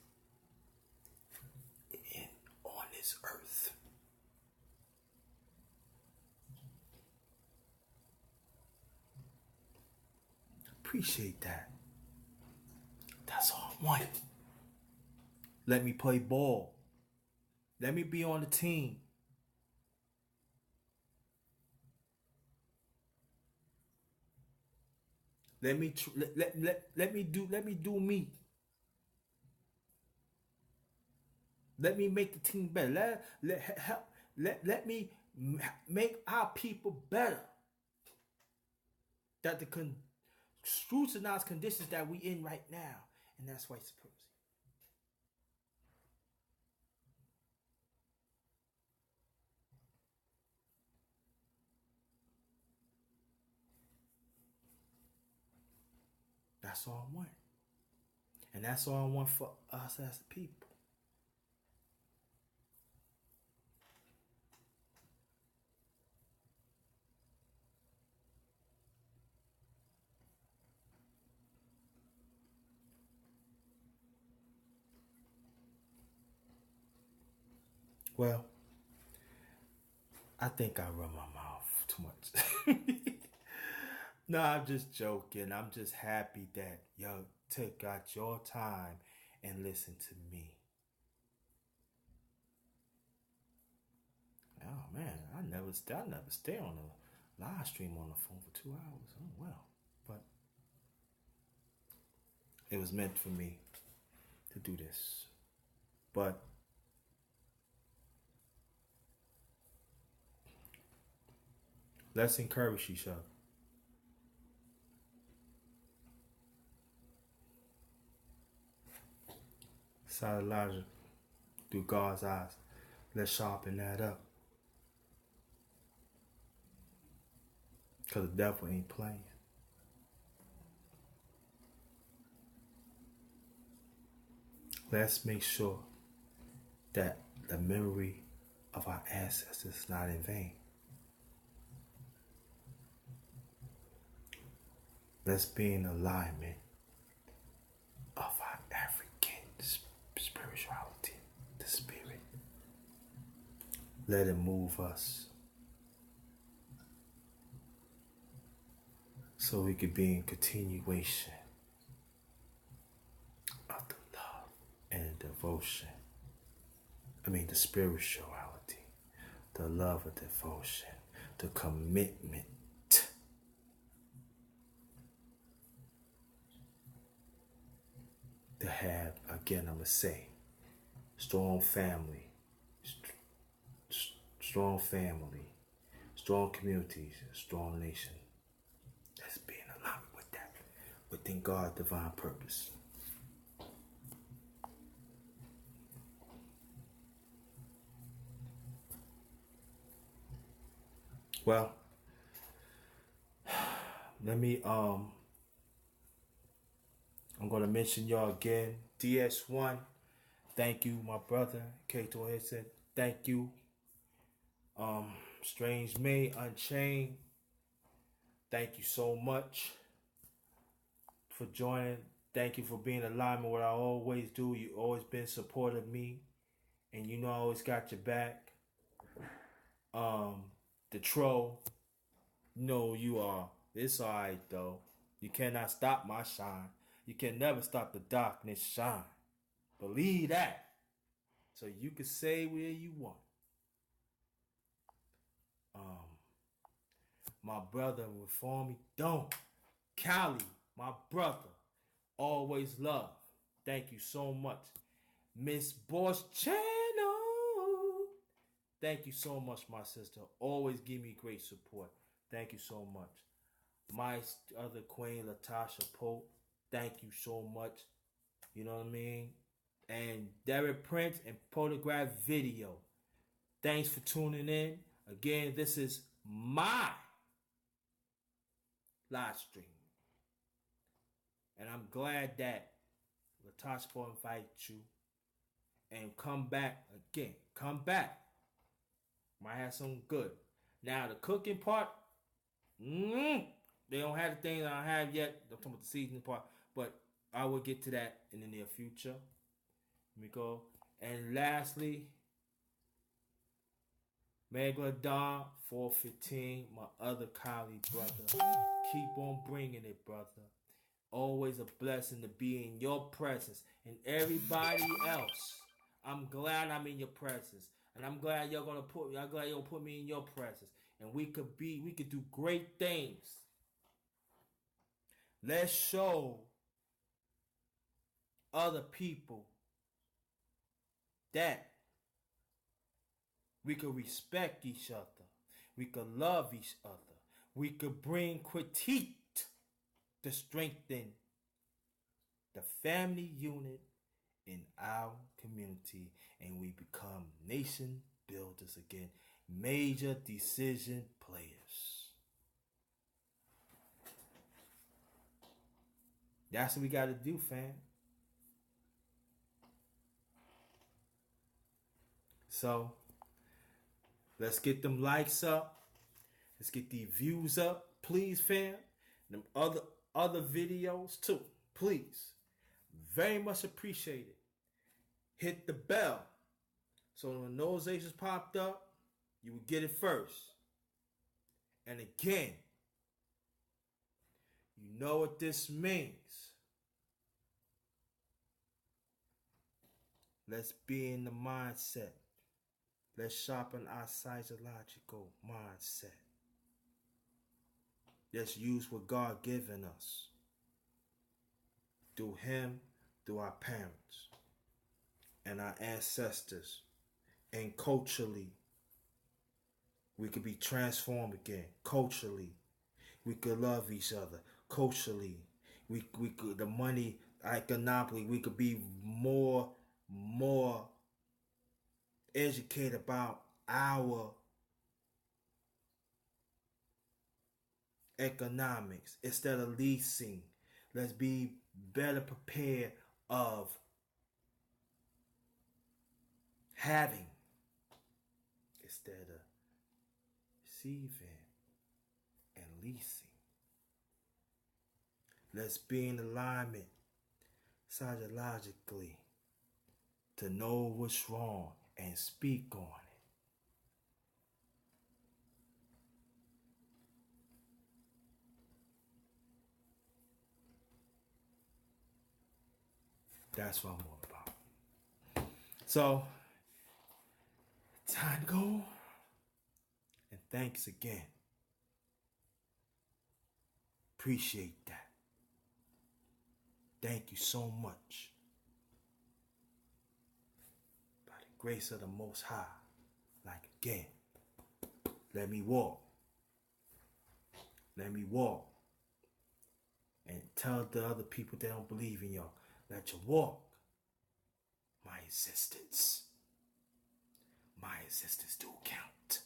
on this earth. Appreciate that. That's all I want. Let me play ball. Let me be on the team. Let me do me. Let me make the team better. Let me make our people better. That the scrutinized conditions that we in right now, and that's white supremacy. That's all I want. And that's all I want for us as a people. Well, I think I run my mouth too much. No, I'm just joking. I'm just happy that y'all took out your time and listened to me. Oh man, I never stay on a live stream on the phone for 2 hours. Oh well, but it was meant for me to do this. But let's encourage each other. Solid logic. through God's eyes. Let's sharpen that up. Because the devil ain't playing. Let's make sure that the memory of our ancestors is not in vain. Let's be in alignment of our African spirituality, the spirit. Let it move us so we could be in continuation of the love and the devotion. The spirituality, the love and devotion, the commitment to have, again, I'm going to say, strong family, strong communities, strong nation. Let's be in alignment with that, within God's divine purpose. Well, I'm going to mention y'all again. DS1, thank you, my brother. Kato Henson, thank you. Strange May, Unchained, thank you so much for joining. Thank you for being in alignment with what I always do. You always been supportive of me, and you know I always got your back. The troll, no, you are. It's alright though. You cannot stop my shine. You can never stop the darkness shine. Believe that. So you can say where you want. My brother reform me. Don't. Cali, my brother. Always love. Thank you so much. Miss Boss Channel. Thank you so much, my sister. Always give me great support. Thank you so much. My other queen, Latasha Pope. Thank you so much. You know what I mean? And Derek Prince and Photograph Video. Thanks for tuning in. Again, this is my live stream. And I'm glad that Latasha Pope invited you. And come back again. Come back. Might have something good. Now, the cooking part, they don't have the thing that I have yet. I'm talking about the seasoning part. But I will get to that in the near future. Let me go. And lastly, Megalodon 415, my other colleague brother. Keep on bringing it, brother. Always a blessing to be in your presence. And everybody else, I'm glad I'm in your presence. And I'm glad you're gonna put me in your presence. And we could do great things. Let's show other people that we could respect each other. We could love each other. We could bring critique to strengthen the family unit in our community, and we become nation builders again, major decision players. That's what we got to do, fam. So let's get them likes up. Let's get these views up, please, fam. Them other videos too, please. Very much appreciated. Hit the bell so when notifications popped up, you would get it first. And again, you know what this means. Let's be in the mindset. Let's sharpen our psychological mindset. Let's use what God given us. Through Him, through our parents, and our ancestors. And culturally, we could be transformed again. Culturally, we could love each other. Culturally, we could, the money, economically, we could be more educate about our economics instead of leasing. Let's be better prepared of having instead of receiving and leasing. Let's be in alignment psychologically to know what's wrong and speak on it. That's what I'm all about. So, time to go. And thanks again. Appreciate that. Thank you so much. By the grace of the Most High, like again, let me walk. Let me walk. And tell the other people that don't believe in y'all, let you walk. My existence do count.